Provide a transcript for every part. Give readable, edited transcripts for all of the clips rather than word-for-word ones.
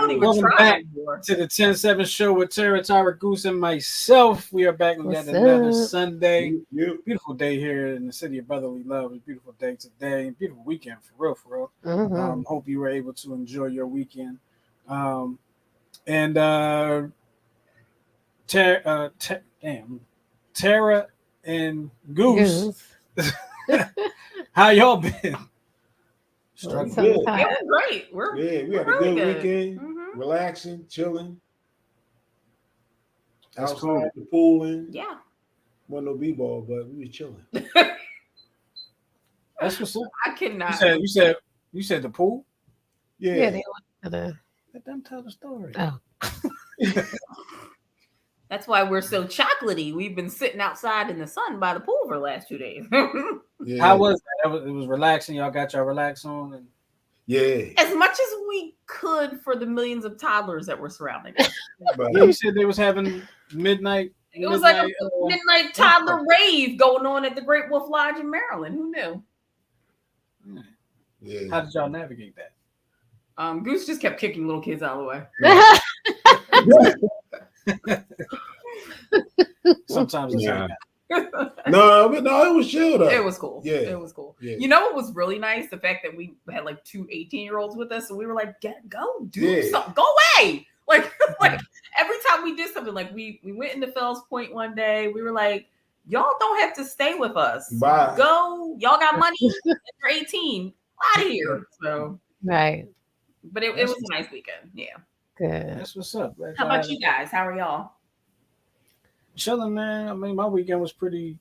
don't even Welcome try back anymore. to the 10-7 show with Tara Goose and myself. We are back with yet another Sunday. Beautiful day here in the city of brotherly love. A beautiful day today. Beautiful weekend for real. Mm-hmm. Hope you were able to enjoy your weekend. Tara and Goose. How y'all been? Good. Yeah, we're great. We had a good weekend. Mm-hmm. Relaxing, chilling. That's outside cool. the pooling. Yeah. Wasn't no b-ball, but we was chilling. That's what's up. I cannot. You said the pool? Yeah. Let them tell the story. Oh. That's why we're so chocolatey. We've been sitting outside in the sun by the pool for the last 2 days. Yeah. How was that? It was relaxing. Y'all got your relax on? And... Yeah. As much as we could for the millions of toddlers that were surrounding us. Yeah, you said they was having midnight. It was like a midnight toddler rave going on at the Great Wolf Lodge in Maryland. Who knew? Yeah. How did y'all navigate that? Goose just kept kicking little kids out of the way. Sometimes it's like that. No, it was chill though. It was cool. Yeah. It was cool. Yeah. You know what was really nice? The fact that we had like 2 18-year-olds with us, and we were like, go do something. Go away. Like every time we did something, like we went into Fells Point one day, we were like, y'all don't have to stay with us. Bye. Go. Y'all got money. You're 18. Out of here. So right. But it was a nice weekend. Yeah. Good. That's what's up. How about you guys? How are y'all? Chilling, man. I mean, my weekend was pretty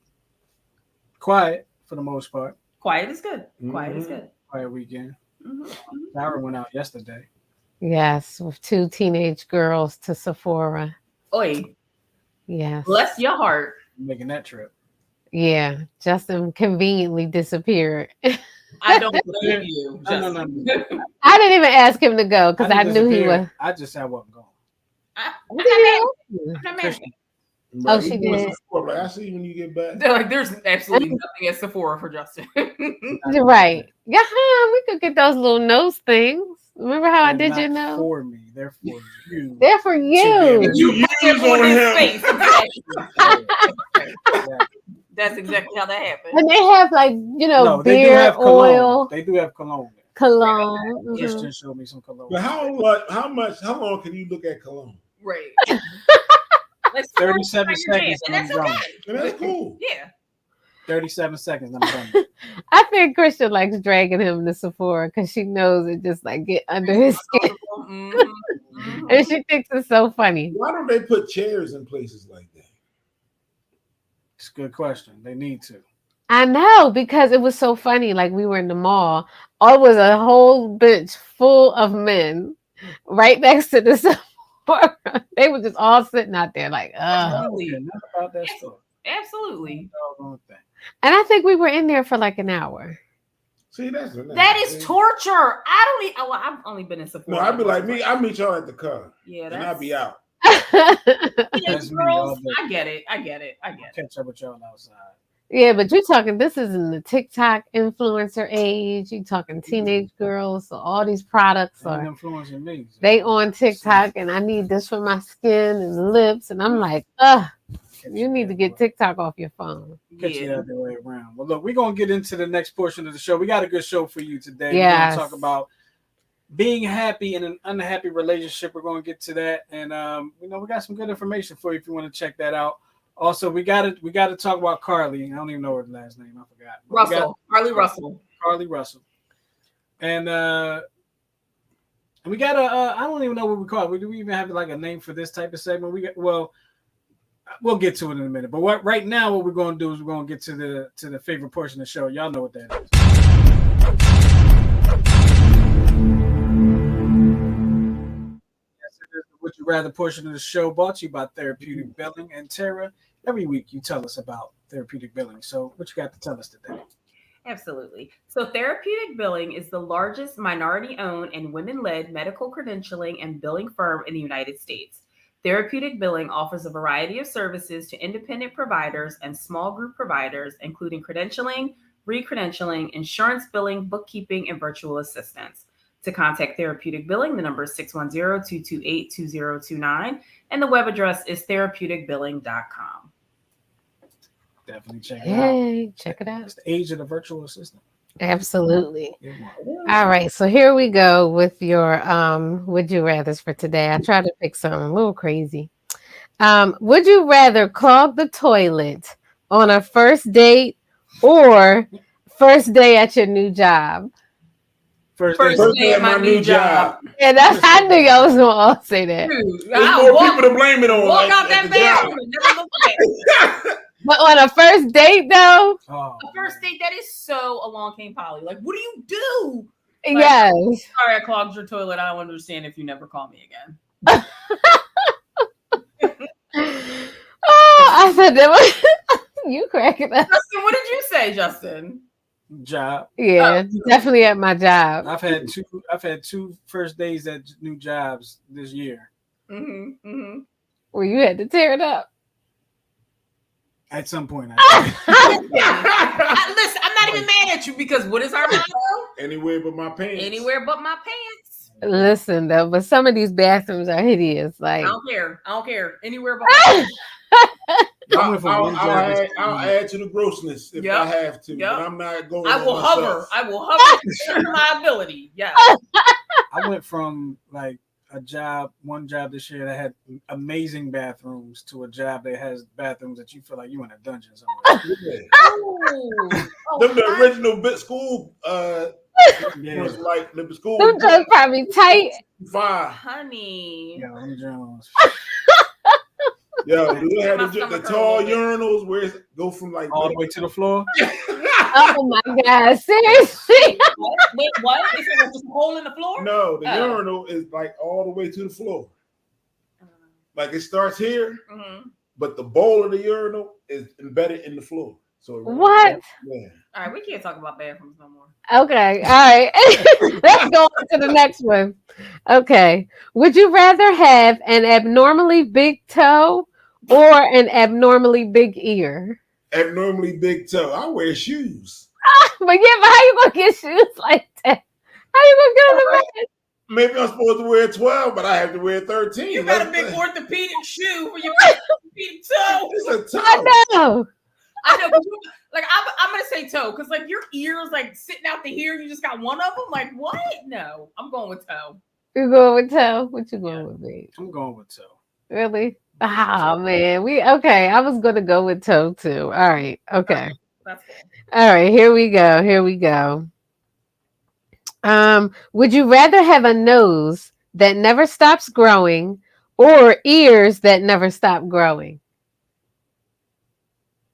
quiet for the most part. Quiet is good. Quiet is good. Quiet weekend. Tara went out yesterday. Yes, with 2 teenage girls to Sephora. Oi. Yes. Bless your heart. Making that trip. Yeah. Justin conveniently disappeared. I don't believe you. No. I didn't even ask him to go because I knew he was. I just said I wasn't going. I'm not mad. Oh, she did. Like, I see when you get back. They're like, there's absolutely nothing at Sephora for Justin. You're right. Yeah, we could get those little nose things. Remember how I did your nose? For me, they're for you. They're for you. You on his face. That's exactly how that happened. And they have beer oil. They do have cologne. Cologne. Justin showed me some cologne. But how long can you look at cologne? Right. 37 seconds. And that's okay. And that's cool. Yeah. 37 seconds. I'm done. I think Christian likes dragging him to Sephora because she knows it just like get under his skin. And she thinks it's so funny. Why don't they put chairs in places like that? It's a good question. They need to. I know, because it was so funny. Like we were in the mall. It was a whole bench full of men right next to the Sephora. They were just all sitting out there like, Absolutely. About that stuff. Absolutely. And I think we were in there for like an hour. See, that is torture. I've only been in Sephora. No, I'd be like me. I meet y'all at the car. Yeah, and I'd be out. Girls, I get it. Catch up with y'all outside. Yeah, but you're talking, this is in the TikTok influencer age. You're talking teenage girls. So all these products are influencing me. So. They on TikTok and I need this for my skin and lips. And I'm like, you need to get TikTok off your phone. Get you the other way around. Well, look, we're going to get into the next portion of the show. We got a good show for you today. Yes. We're going to talk about being happy in an unhappy relationship. We're going to get to that. And, we got some good information for you if you want to check that out. Also, we got to talk about Carly. I don't even know her last name. I forgot. Carly Russell. Carly Russell. And we got I don't even know what we call it. Do we even have like a name for this type of segment? We'll get to it in a minute. But right now, what we're going to do is we're going to get to the favorite portion of the show. Y'all know what that is. Yes, it is the Would You Rather portion of the show, brought to you by Therapeutic Billing. And Tara, every week you tell us about Therapeutic Billing. So what you got to tell us today? Absolutely. So Therapeutic Billing is the largest minority-owned and women-led medical credentialing and billing firm in the United States. Therapeutic Billing offers a variety of services to independent providers and small group providers, including credentialing, re-credentialing, insurance billing, bookkeeping, and virtual assistants. To contact Therapeutic Billing, the number is 610-228-2029, and the web address is therapeuticbilling.com. Definitely check it out. Hey, check it out. It's the age of the virtual assistant. Absolutely. All right, so here we go with your would you rathers for today. I tried to pick something a little crazy. Would you rather clog the toilet on a first date or first day at your new job? First day at my new job. Yeah, I knew y'all was gonna all say that. Dude, There's more people to blame it on. Walk out that bathroom and never look back. But on a first date, though, a first date, that is so along came Polly. Like, what do you do? Like, yes. Sorry, I clogged your toilet. I don't understand if you never call me again. Oh, I said that was you cracking up. Justin, what did you say, Justin? Job. Yeah, definitely at my job. I've had two first days at new jobs this year. Where you had to tear it up. At some point, listen, I'm not even mad at you because what is our motto? Anywhere but my pants. Anywhere but my pants. Listen though, but some of these bathrooms are hideous. Like I don't care. Anywhere but my pants. I'll add to the grossness if I have to, but I'm not going. I will hover to my ability. Yeah. I went from like one job this year that had amazing bathrooms to a job that has bathrooms that you feel like you in a dungeon somewhere. The original bit school was like the school. Them just probably tight. Honey. Yeah, them Jones. Yo, they had the tall urinals where it go from like all the way to the floor. Oh my God! Seriously? Wait, what? Is there just a hole in the floor? No, the urinal is like all the way to the floor. Like it starts here, but the bowl of the urinal is embedded in the floor. So what? Yeah. All right, we can't talk about bathrooms no more. Okay, all right. Let's go on to the next one. Okay. Would you rather have an abnormally big toe or an abnormally big ear? Abnormally big toe. I wear shoes. But how you gonna get shoes like that? How you gonna get on the bed? Maybe I'm supposed to wear 12, but I have to wear 13. You got a big orthopedic shoe for your orthopedic toe. It's a toe. I know. Like I'm gonna say toe because like your ears like sitting out to here. You just got one of them. Like what? No, I'm going with toe. You going with toe? What you going with, babe? I'm going with toe. Really? Oh man, okay. I was gonna go with toe too. All right. Okay. That's cool. All right. Here we go. Would you rather have a nose that never stops growing or ears that never stop growing?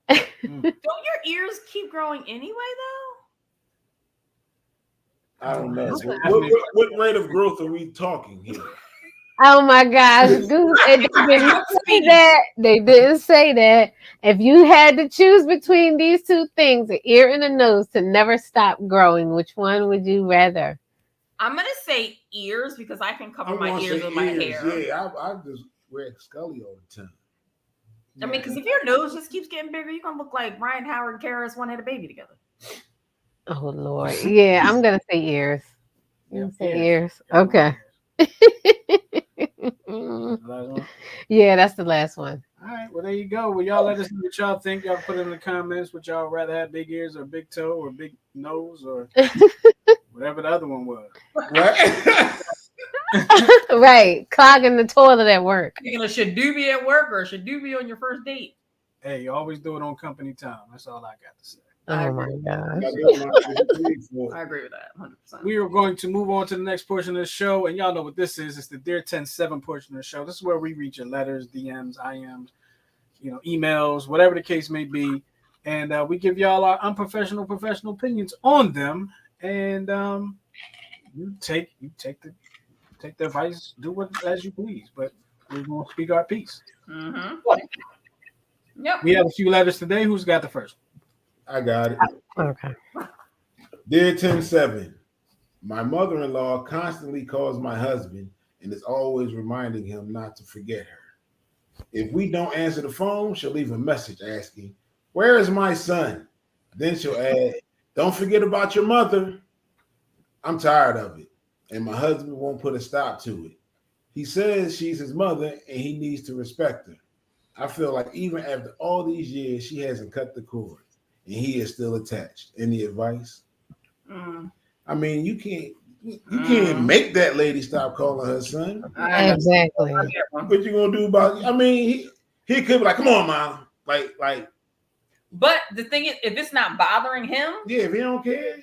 Don't your ears keep growing anyway, though? I don't know. What rate of growth are we talking here? Oh my gosh, they didn't say that. If you had to choose between these two things, an ear and a nose to never stop growing, which one would you rather? I'm gonna say ears because I can cover my ears with my hair. Yeah, I just wear Scully all the time. I mean, because if your nose just keeps getting bigger, you're gonna look like Ryan Howard and Karis had a baby together. Oh Lord, yeah, I'm gonna say ears. Ears. Okay. Yeah, that's the last one. All right, well there you go. Well, y'all let us know what y'all think. Y'all put in the comments. Would y'all rather have big ears or big toe or big nose or whatever the other one was? Right. Right, clogging the toilet at work. You're gonna should do be at work or should do be on your first date? Hey, you always do it on company time. That's all I got to say. Oh my gosh. I agree with that 100%. We are going to move on to the next portion of the show, and y'all know what this is. It's the Dear 10-7 portion of the show. This is where we read your letters, DMs, IMs, emails, whatever the case may be, and we give y'all our unprofessional, professional opinions on them. And you take the advice, do what as you please, but we're gonna speak our piece. Yep. We have a few letters today. Who's got the first? I got it. Okay. Dear 10-7, my mother-in-law constantly calls my husband and is always reminding him not to forget her. If we don't answer the phone, she'll leave a message asking, "Where is my son?" Then she'll add, "Don't forget about your mother." I'm tired of it. and my husband won't put a stop to it. He says she's his mother and he needs to respect her. I feel like even after all these years, she hasn't cut the cord and he is still attached. Any advice? I mean, you can't make that lady stop calling her son. Exactly. What you gonna do about it? I mean, he could be like, come on, mom. Like. But the thing is, if it's not bothering him, yeah, if he don't care,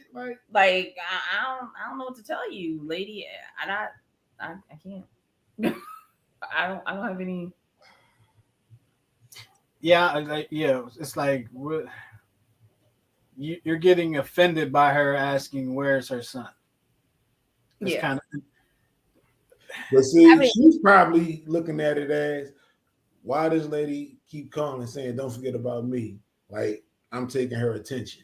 like I don't know what to tell you, lady. I can't. I don't have any. Yeah, it's like you're getting offended by her asking where's her son. It's kind of. But see, she's probably looking at it as, why this lady keep calling and saying, "Don't forget about me"? Like I'm taking her attention.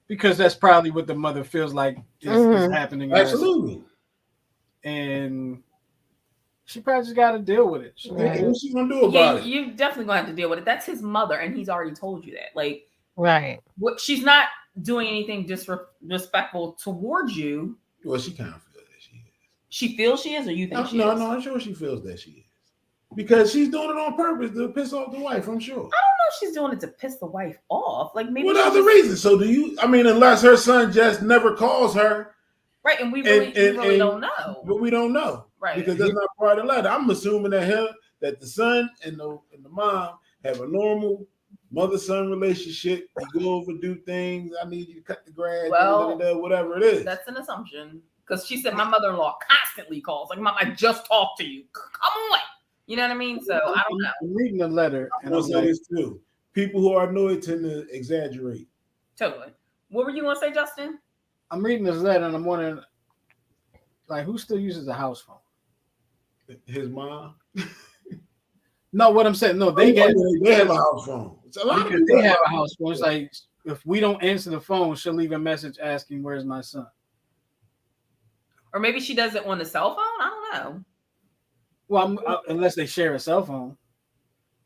Because that's probably what the mother feels like is happening. Absolutely. And she probably just got to deal with it. What's she gonna do about it? You definitely gonna have to deal with it. That's his mother, and he's already told you that. Like, right? What she's not doing anything disrespectful towards you. Well, she kind of feels that she is. She feels she is, or you think she is? No, I'm sure she feels that she is. Because she's doing it on purpose to piss off the wife, I'm sure. I don't know if she's doing it to piss the wife off. Like maybe what other reason? So unless her son just never calls her. Right, and we really don't know. But we don't know. Right. Because that's not part of the letter. I'm assuming that the son and the mom have a normal mother-son relationship. They go over, do things. I need you to cut the grass, whatever it is. That's an assumption. Because she said my mother-in-law constantly calls. Like, Mom, I just talked to you. Come on. You know what I mean? So I don't know. I'm reading the letter. And I'll say this too. People who are annoyed tend to exaggerate. Totally. What were you going to say, Justin? I'm reading this letter and I'm wondering, like, who still uses a house phone? His mom? No, what I'm saying, no, they have a house phone. It's a lot of people they have a house phone. It's like, if we don't answer the phone, she'll leave a message asking, where's my son? Or maybe she does it on the cell phone? I don't know. Well, unless they share a cell phone.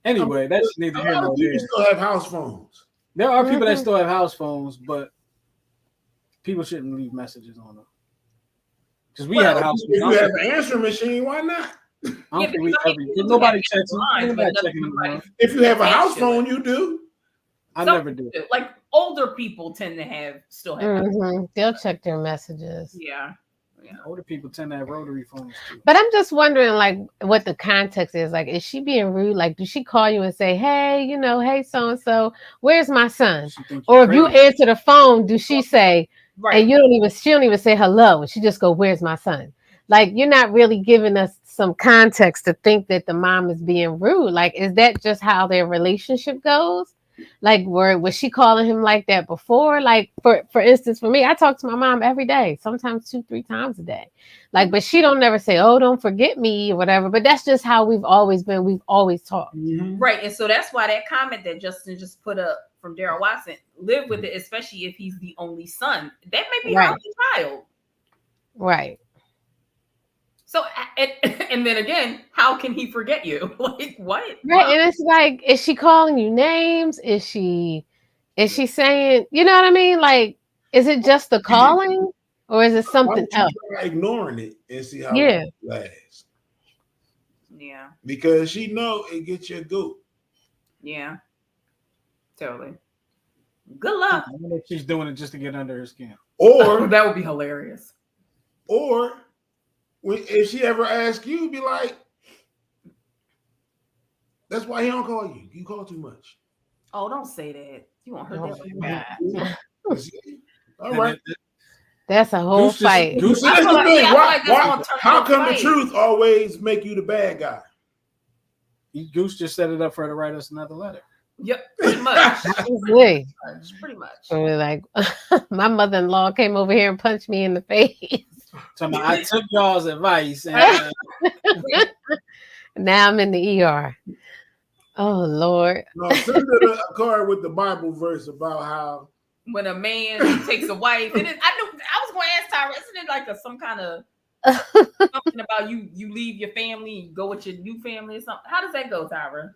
Anyway, that's neither here nor there. People still have house phones. There are people that still have house phones, but people shouldn't leave messages on them. Because we had a house phone. If you have an answering machine, why not? Nobody checks them. If you have a house phone, you do. I never do. Like older people tend to still have. They'll check their messages. Yeah. Older people tend to have rotary phones too. But I'm just wondering, like, what the context is. Like, is she being rude? Like, does she call you and say, hey, hey, so-and-so, where's my son? Or if you answer the phone, do she say, and she don't even say hello, and she just go, where's my son? Like, you're not really giving us some context to think that the mom is being rude. Like, is that just how their relationship goes? Like, was she calling him like that before? Like, for instance, for me, I talk to my mom every day, sometimes 2-3 times a day. Like, but she don't never say, oh, don't forget me or whatever. But that's just how we've always been. We've always talked. Right. And so that's why that comment that Justin just put up from Daryl Watson, live with it, especially if he's the only son. That may be her only child. Right. So, and then again, how can he forget you? Like, what? Right. And it's like, is she calling you names? Is she saying, you know what I mean? Like, is it just the calling or is it something else? Ignoring it and see how it lasts. Yeah. Because she know it gets you a goop. Yeah. Totally. Good luck. I wonder if she's doing it just to get under her skin. Or that would be hilarious. Or if she ever asks you, be like, that's why he don't call you. You call too much. Oh, don't say that. You won't hurt that. All right. That's a whole fight. How come the truth always make you the bad guy? Goose just set it up for her to write us another letter. Yep, pretty much. Pretty much. Like, my mother-in-law came over here and punched me in the face. I took y'all's advice. And, now I'm in the ER. Oh, Lord. No, send her a card with the Bible verse about how when a man takes a wife, I was going to ask Tyra, isn't it like some kind of something about you leave your family and go with your new family or something? How does that go, Tyra?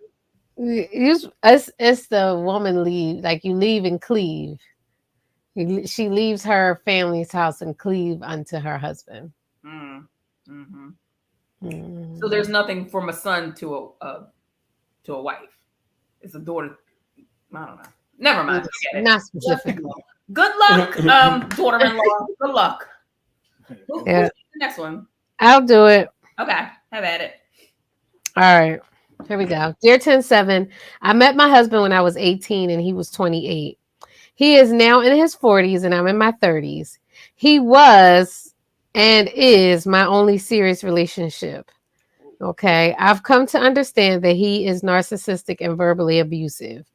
It's the woman leave, like you leave and cleave. She leaves her family's house and cleave unto her husband. Mm. Mm-hmm. Mm. So there's nothing from a son to a wife. It's a daughter. I don't know. Never mind. Forget it. Not specifically. Good luck, daughter-in-law. Good luck. Who's Yeah. the next one? I'll do it. Okay, have at it. All right. Here we go. Dear 107, I met my husband when I was 18 and he was 28. He is now in his 40s and I'm in my 30s. He was and is my only serious relationship. Okay. I've come to understand that he is narcissistic and verbally abusive.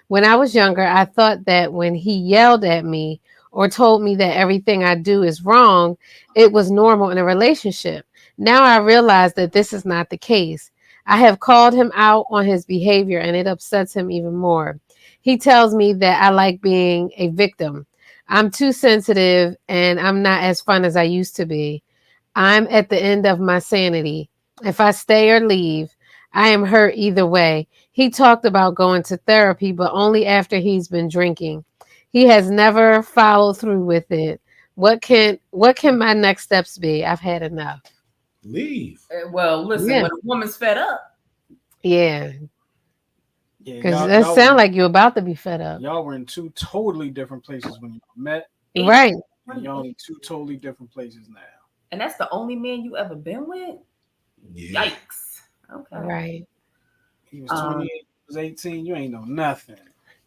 When I was younger, I thought that when he yelled at me or told me that everything I do is wrong, it was normal in a relationship. Now I realize that this is not the case. I have called him out on his behavior and it upsets him even more. He tells me that I like being a victim. I'm too sensitive and I'm not as fun as I used to be. I'm at the end of my sanity. If I stay or leave, I am hurt either way. He talked about going to therapy, but only after he's been drinking. He has never followed through with it. What can my next steps be? I've had enough. Leave. Well, listen, Yeah. when a woman's fed up. Yeah. Yeah, Because that sounds like you're about to be fed up. Y'all were in two totally different places when you met. Right. And y'all in two totally different places now. And that's the only man you ever been with? Yeah. Yikes. Okay. Right. He was 28, he was 18. You ain't know nothing.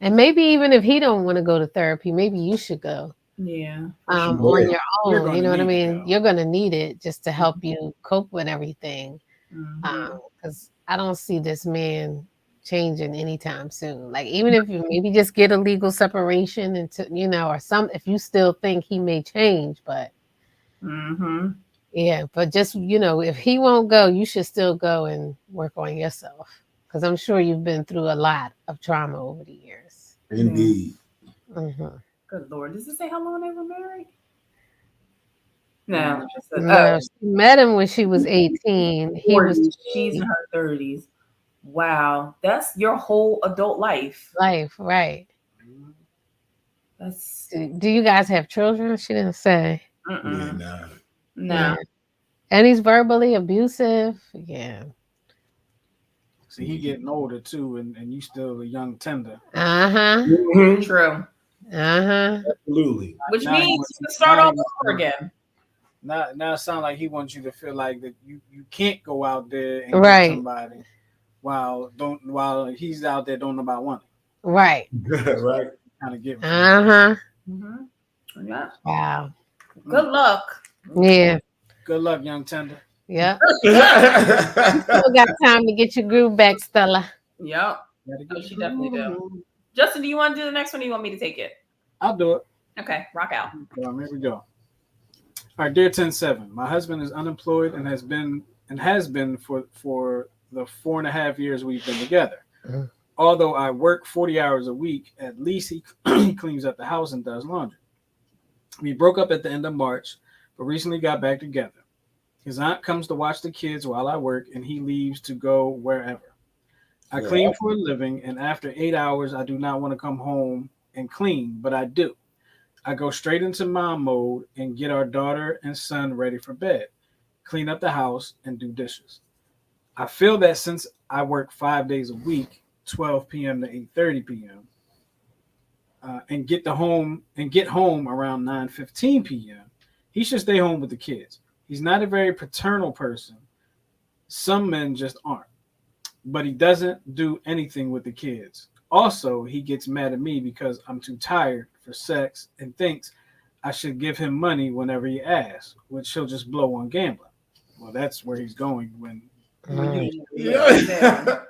And maybe even if he don't want to go to therapy, maybe you should go. Yeah. On Sure. your You're own. gonna You know what I need to mean? go. You're gonna need it just to help you cope with everything. Mhm. Because I don't see this man changing anytime soon. Like even if you maybe just get a legal separation and or some if you still think he may change, but Mhm. yeah, but just if he won't go, you should still go and work on yourself. Because I'm sure you've been through a lot of trauma over the years. Indeed. Mm-hmm. Good Lord. Does it say how long they were married? No. Just said, No, she met him when she was 18. He was 40s. She's in her 30s. Wow. That's your whole adult life. life, right? That's Do you guys have children? She didn't say. Yeah, mm-mm. nah. No. Yeah. And he's verbally abusive. Yeah. See, he getting older too, and you still a young tender. Uh-huh. Mhm. True. Uh-huh. Absolutely. Which Now he means wants- you can start now he all wants over to- again. Now it sounds like he wants you to feel like that you can't go out there and Right. get somebody while he's out there don't know about one. Right. Right. Kind of get Uh-huh. Mm-hmm. Yeah. Wow. Good luck. Yeah. Good luck, young tender. Yep. Still got time to get your groove back, Stella. Yep. Gotta Oh, get she you. definitely do. Justin, do you want to do the next one or you want me to take it? I'll do it. Okay, rock out. Here we go. All right, dear 107. My husband is unemployed and has been for the 4.5 years we've been together. Mhm. Although I work 40 hours a week, at least he cleans up the house and does laundry. We broke up at the end of March, but recently got back together. His aunt comes to watch the kids while I work, and he leaves to go wherever. I clean for a living, and after 8 hours, I do not want to come home and clean, but I do. I go straight into mom mode and get our daughter and son ready for bed, clean up the house, and do dishes. I feel that since I work 5 days a week, 12 p.m. to 8:30 p.m., and get home around 9:15 p.m., he should stay home with the kids. He's not a very paternal person. Some men just aren't. But he doesn't do anything with the kids. Also, he gets mad at me because I'm too tired for sex and thinks I should give him money whenever he asks, which he'll just blow on gambling. Well, that's where he's going when Yeah.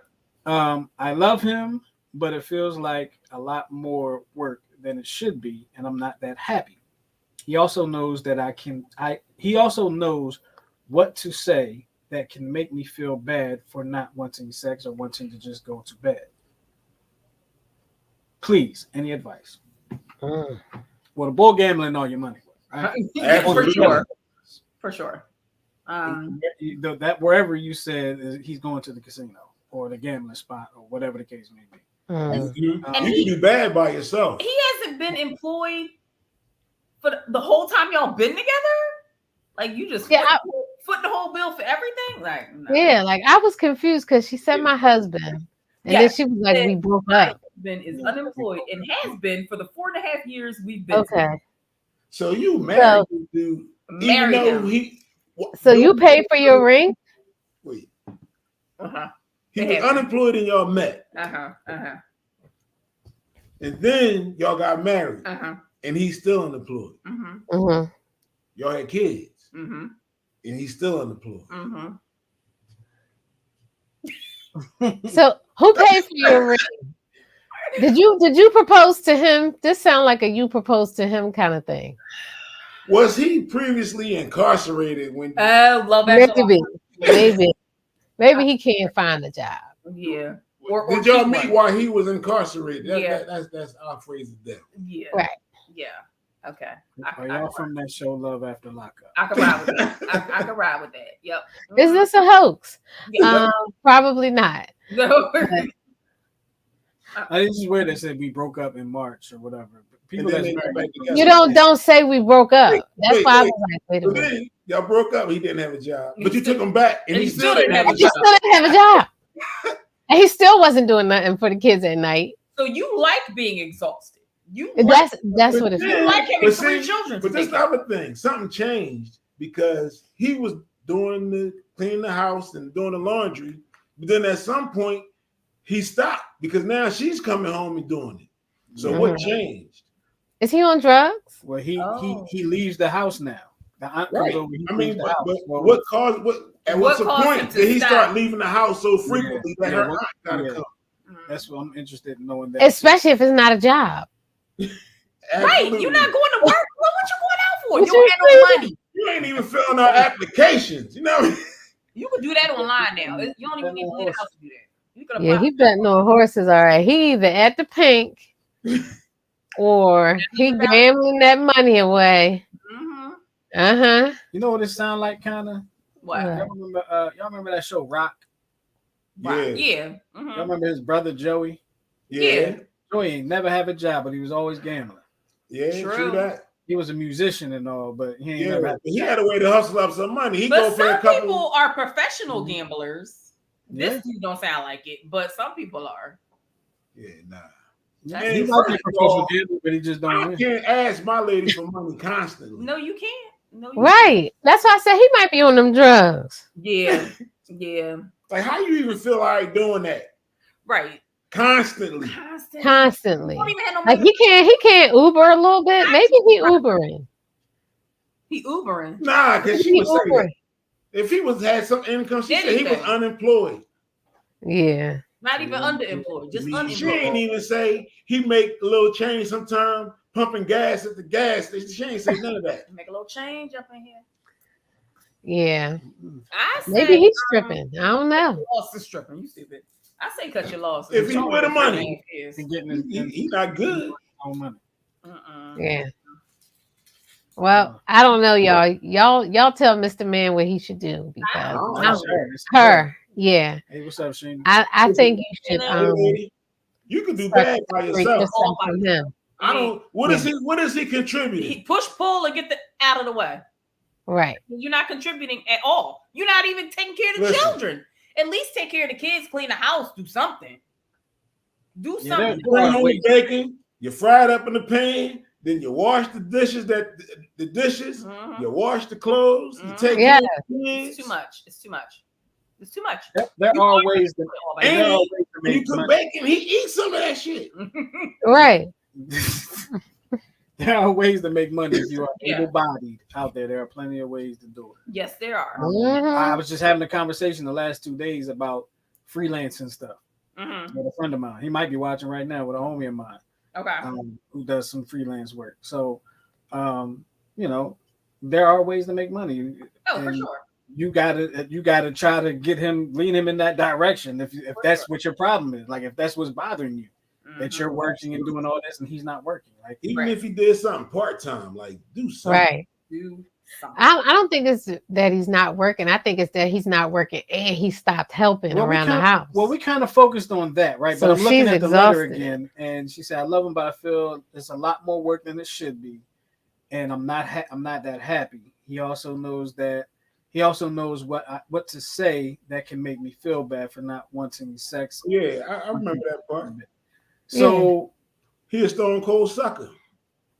I love him, but it feels like a lot more work than it should be, and I'm not that happy. He also knows that he also knows what to say that can make me feel bad for not wanting sex or wanting to just go to bed. Please, any advice? Mm. Well, the bull gambling all your money, right? For Absolutely. sure. For sure. That wherever you said he's going to the casino or the gambling spot or whatever the case may be. Mm. You can be bad by yourself. He hasn't been employed for the whole time y'all been together? Like you just foot the whole bill for everything? Like no. Yeah, like I was confused because she said my husband, and then she was like, we broke up. My husband is unemployed and has been for the 4.5 years we've been Okay. So you married this dude, even though he. So you paid for your ring? Wait. Uh-huh. He was unemployed and y'all met. Uh-huh. Uh-huh. And then y'all got married. Uh-huh. And he's still unemployed. Mm-hmm. Mm-hmm. Y'all had kids. Mm-hmm. And he's still unemployed. Mm-hmm. So who paid for your ring? Did you propose to him? This sounds like a you proposed to him kind of thing. Was he previously incarcerated when? Love that. Maybe he can't find a job. Yeah. Did y'all meet while he was incarcerated? Yeah. That's our phrase of death. Yeah. Right. Yeah. Okay. Are y'all from that show Love After Lockup? I can ride with that. I can ride with that. Yep. Is this a hoax? Yeah. Probably not. No. I just weird they said we broke up in March or whatever. People that's married, you don't say we broke up. That's why I was like, wait a minute. Then y'all broke up. He didn't have a job, but you took him back, and he still didn't have a job. He still didn't have a job. And he still wasn't doing nothing for the kids at night. So you like being exhausted. That's what it's you like having 3 children. But that's the other thing. Something changed because he was cleaning the house and doing the laundry. But then at some point he stopped because now she's coming home and doing it. So what changed? Is he on drugs? Well, he leaves the house now. The aunt comes over. What caused at what point did he start leaving the house so frequently that her aunt gotta come? That's what I'm interested in knowing. That especially if it's not a job. Right, you're not going to work. What you going out for? You don't have no money. You ain't even filling out applications. You know, you can do that online now. You don't even need to leave the house to do that. Yeah, he betting on horses. All right, he either at the pink or he gambling that money away. Mm-hmm. You know what it sound like, kind of? What? Y'all remember that show Rock? Yeah. Mm-hmm. Y'all remember his brother Joey? Yeah. Joey ain't never have a job, but he was always gambling. Yeah, true that. He was a musician and all, but he ain't never. He had a way to hustle up some money. But some people are professional gamblers. This dude don't sound like it, but some people are. Yeah, nah. Man, he might be a professional gambler, but he just don't win. I can't ask my lady for money constantly. No, you can't. No, you right. Can't. That's why I said he might be on them drugs. Yeah. Yeah. Like, how you even feel like doing that? Right. Constantly. Like he can't Uber a little bit. Maybe he Ubering. He Ubering. Nah, because she was saying if he had some income, she said he was unemployed. Yeah. Not even underemployed, just unemployed. She ain't even say he make a little change sometime pumping gas at the gas station. She ain't say none of that. Make a little change up in here. Yeah. Maybe he's stripping. I don't know. Lost is stripping. You stupid. I say cut your losses. If he's with the money, he's not good. Yeah. Well, I don't know, y'all. Y'all tell Mr. Man what he should do because her. Yeah. Hey, what's up, Shane? I think you should. You can do bad by yourself. From him. I don't. What is he contributing? He push, pull, and get out of the way. Right. You're not contributing at all. You're not even taking care of the children. At least take care of the kids, clean the house, do something. Do something. You bring home the bacon, you fry it up in the pan, then you wash the dishes. You wash the clothes. You take care of the kids. It's too much. It's too much. There are ways to make you cook bacon, he eats some of that shit. Right. There are ways to make money if you are able-bodied out there. There are plenty of ways to do it. Yes, there are. I was just having a conversation the last 2 days about freelancing stuff with a friend of mine. He might be watching right now with a homie of mine. Okay. Who does some freelance work. So, there are ways to make money. Oh, for sure. You gotta try to lean him in that direction. If that's what your problem is, like if that's what's bothering you. That you're working and doing all this and he's not working. Like even if he did something part-time, like do something. Right. Do something. I don't think it's that he's not working. I think it's that he's not working and he stopped helping around the house. Well, we kind of focused on that, right? So but I'm looking at the letter exhausted. again, and she said, I love him, but I feel it's a lot more work than it should be. and I'm not that happy. He also knows what to say that can make me feel bad for not wanting sex. Yeah, I remember that part. So he a stone cold sucker.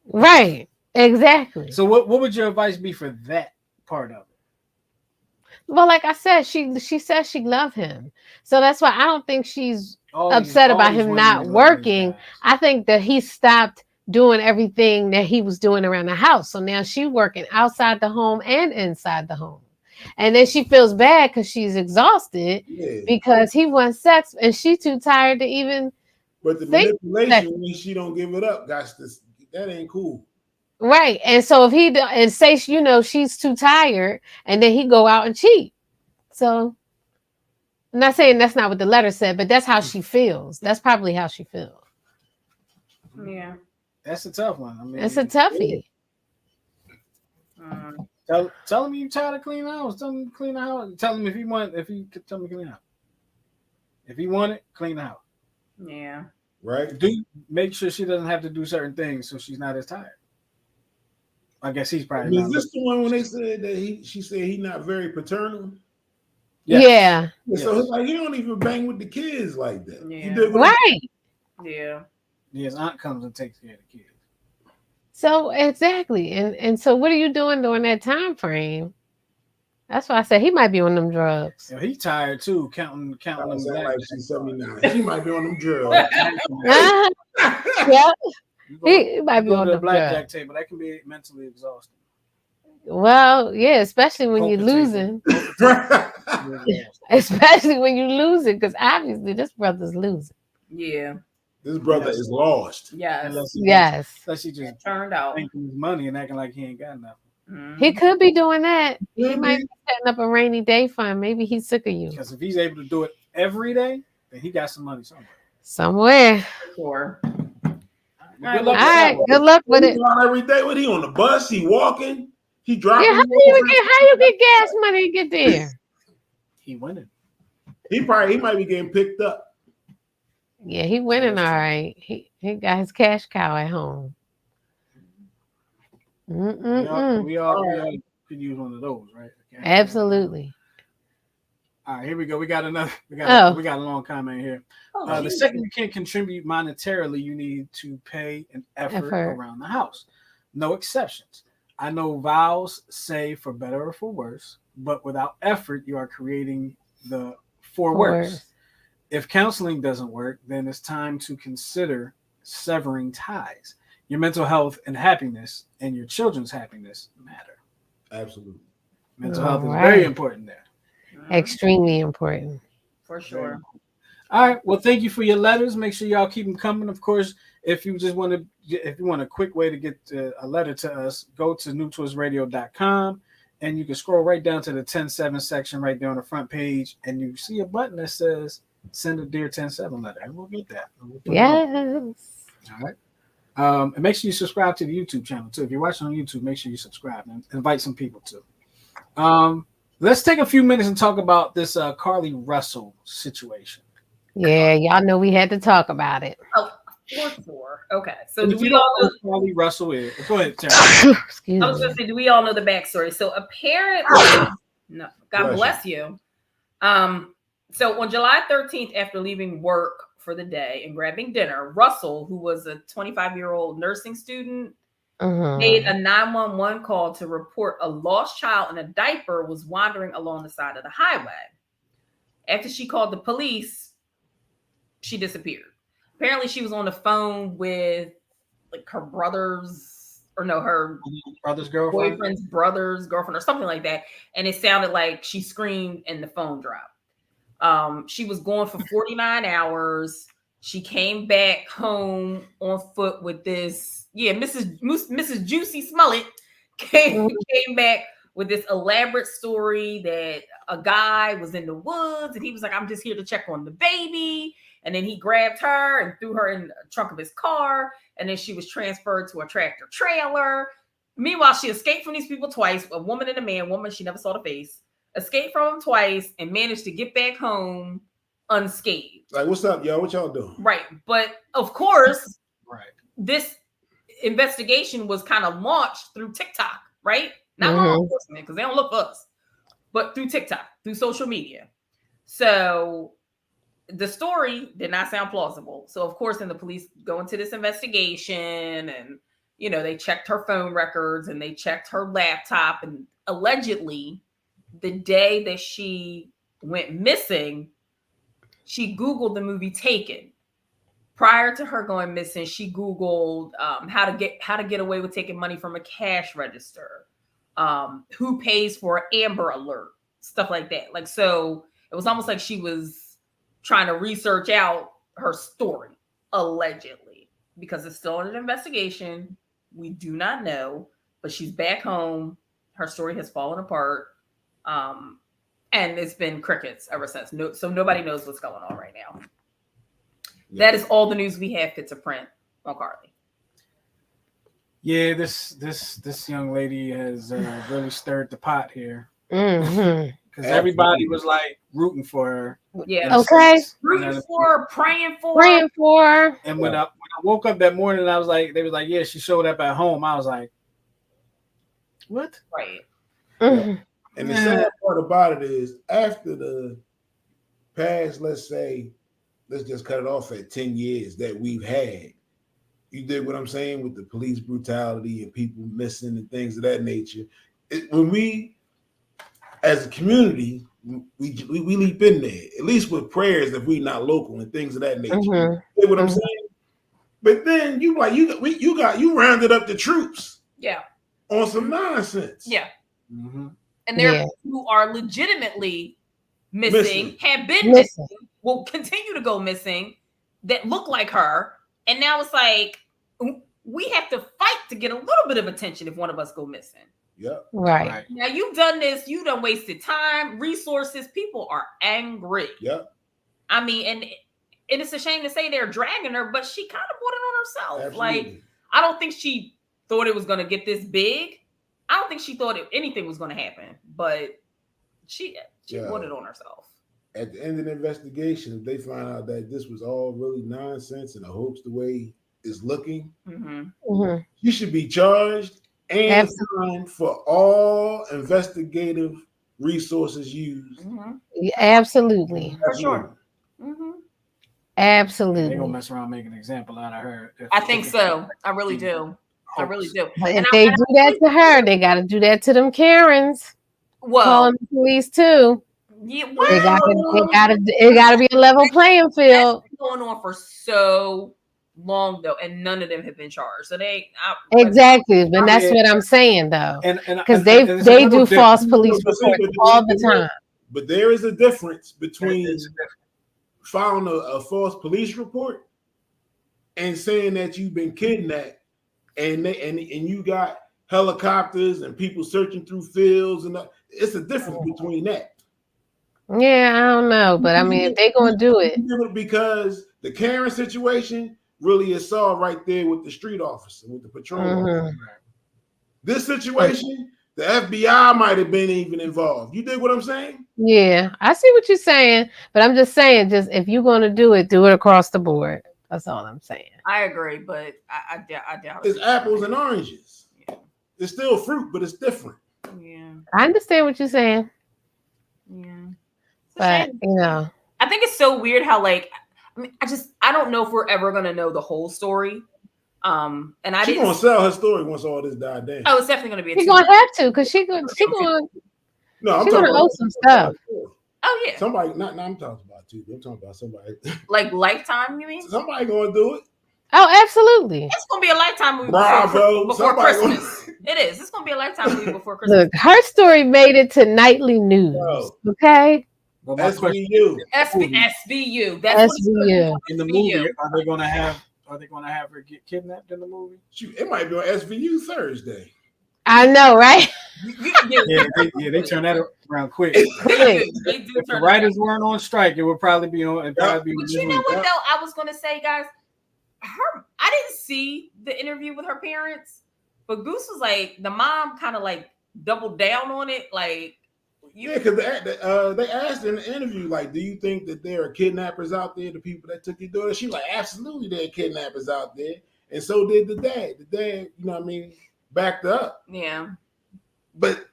Right. Exactly. So what would your advice be for that part of it? Well, like I said, she says she loved him. So that's why I don't think she's upset about him not working. I think that he stopped doing everything that he was doing around the house. So now she's working outside the home and inside the home. And then she feels bad because she's exhausted because he wants sex and she's too tired to even. But the manipulation when she don't give it up, that ain't cool. Right. And so if he and say, she's too tired and then he go out and cheat. So I'm not saying that's not what the letter said, but that's how she feels. That's probably how she feels. Yeah. That's a tough one. I mean, it's a toughie. Tell him you tired of cleaning the house. Tell him to clean the house. Tell him if he tell him to clean the house. If he want it, clean the house. Yeah. Right. Make sure she doesn't have to do certain things so she's not as tired. I guess he's probably. Is this the one when they said that she said he's not very paternal? Yes. Yeah. So it's like he don't even bang with the kids like that. Yeah. Right. Yeah. His aunt comes and takes care of the kids. So exactly. And so what are you doing during that time frame? That's why I said he might be on them drugs. Yeah, he's tired too, counting them. Like she's 79. He might be on them drugs. Yeah. He might be on the blackjack table. That can be mentally exhausting. Well, yeah, especially when you're losing. Especially when you're losing, because obviously this brother's losing. Yeah. This brother is lost. Yes. Unless he just turned out making his money and acting like he ain't got nothing. Mm-hmm. He could be doing that. He might be setting up a rainy day fund. Maybe he's sick of you. Because if he's able to do it every day, then he got some money somewhere. Sure. All right. Good luck with it. Every day, what he on the bus? He walking? He driving? Yeah, how you get gas money to get there? He winning. He might be getting picked up. Yeah, he winning all right. He got his cash cow at home. We all could use one of those, right? Absolutely. All right, here we go. We got a long comment here. The second you can't contribute monetarily, you need to pay an effort around the house. No exceptions. I know vows say for better or for worse, but without effort, you are creating the for worse. If counseling doesn't work, then it's time to consider severing ties. Your mental health and happiness and your children's happiness matter. Absolutely. Mental health is very important there. Extremely important. For sure. All right. Well, thank you for your letters. Make sure y'all keep them coming. Of course, if you want a quick way to get a letter to us, go to newtwistradio.com and you can scroll right down to the 10-7 section right there on the front page, and you see a button that says "Send a Dear 10-7 letter," and we'll get that. Yes. All right. And make sure you subscribe to the YouTube channel too. If you're watching on YouTube, make sure you subscribe and invite some people too. Let's take a few minutes and talk about this Carly Russell situation. Yeah, y'all know we had to talk about it. Oh, for. Okay. So do we all know who Carly Russell is? Go ahead, Terry. Excuse I was going to say, do we all know the backstory? So apparently, no, God bless you. So on July 13th, after leaving work for the day and grabbing dinner, Russell, who was a 25-year-old nursing student, made a 911 call to report a lost child in a diaper was wandering along the side of the highway. After she called the police, she disappeared. Apparently, she was on the phone with like her brother's boyfriend's brother's girlfriend or something like that, and it sounded like she screamed and the phone dropped. She was gone for 49 hours. She came back home on foot with this. Yeah, Mrs. Juicy Smollett came back with this elaborate story that a guy was in the woods and he was like, "I'm just here to check on the baby." And then he grabbed her and threw her in the trunk of his car. And then she was transferred to a tractor trailer. Meanwhile, she escaped from these people twice. A woman and a man. Woman, she never saw the face. Escaped from him twice and managed to get back home unscathed. Like, what's up, y'all? What y'all doing? Right. But of course, right. This investigation was kind of launched through TikTok, right? Not law enforcement, because they don't look for us, but through TikTok, through social media. So the story did not sound plausible. So of course, then the police go into this investigation, and they checked her phone records and they checked her laptop, and allegedly, the day that she went missing, she Googled the movie Taken. Prior to her going missing, she Googled how to get away with taking money from a cash register, who pays for an Amber Alert, stuff like that. Like, so it was almost like she was trying to research out her story, allegedly, because it's still in an investigation. We do not know, but she's back home. Her story has fallen apart. And it's been crickets ever since. So nobody knows what's going on right now. Yeah. That is all the news we have fit to print on Carly. Yeah, this young lady has really stirred the pot here. Because everybody was like rooting for her. Yeah. Okay. Rooting for her, praying for her. And when I woke up that morning, they was like, yeah, she showed up at home. I was like, what? Right. Yeah. And the sad part about it is, after the past, let's just cut it off at 10 years that we've had, you dig what I'm saying, with the police brutality and people missing and things of that nature. When we, as a community, we leap in there, at least with prayers if we not local and things of that nature. You dig what I'm saying? But then you rounded up the troops. Yeah. On some nonsense. Yeah. And there are people who are legitimately missing, have been missing, will continue to go missing, that look like her. And now it's like, we have to fight to get a little bit of attention if one of us go missing. Yep. Right. Now you've done this, you done wasted time, resources. People are angry. Yep. I mean, and it's a shame to say they're dragging her, but she kind of brought it on herself. Absolutely. Like, I don't think she thought it was going to get this big. I don't think she thought anything was going to happen, but she brought it on herself. At the end of the investigation, if they find out that this was all really nonsense and the hoax the way it's looking, you should be charged and fined for all investigative resources used. Absolutely. For sure. Absolutely. They're going to mess around, make an example out of her. I think so. I really do. I really do. But if they do that to her, they got to do that to them Karens. Well, calling the police too. Yeah, it got to be a level playing field. That's been going on for so long though, and none of them have been charged. So exactly, but that's what I'm saying though, because they do false police reports all the time. But there is a difference between filing a false police report and saying that you've been kidnapped. And you got helicopters and people searching through fields, and it's a difference between that. Yeah, I don't know, but I mean, if they're gonna do it, because the Karen situation really is solved right there with the street officer, with the patrol officer. This situation, the FBI might have been even involved. You dig what I'm saying? Yeah, I see what you're saying, but I'm just saying, if you're gonna do it across the board. That's all I'm saying. I agree, but I doubt it's apples and oranges. Yeah. It's still fruit, but it's different. Yeah. I understand what you're saying. Yeah. But I think it's so weird how I don't know if we're ever gonna know the whole story. And she's gonna sell her story once all this died down. Oh, it's definitely gonna be. She's gonna have to, because she's gonna owe some stuff. Oh yeah. Somebody, I'm talking about too. I'm talking about somebody. Like Lifetime, you mean? Somebody gonna do it. Oh, absolutely. It's gonna be a Lifetime movie before Christmas. It is. It's gonna be a Lifetime movie before Christmas. Look, her story made it to nightly news. Okay. SVU. SVU. That's SVU. In the movie, are they gonna have her get kidnapped in the movie? Shoot, it might be on SVU Thursday. I know, right? They turn that around quick. If the writers weren't on strike, it would probably be on. But you know what though? I was gonna say, guys, I didn't see the interview with her parents, but Goose was like, the mom kind of like doubled down on it, like. Because they asked in the interview, like, do you think that there are kidnappers out there, the people that took your daughter? She was like, absolutely, there are kidnappers out there. and so did the dad. The dad, you know what I mean, backed up. Yeah. But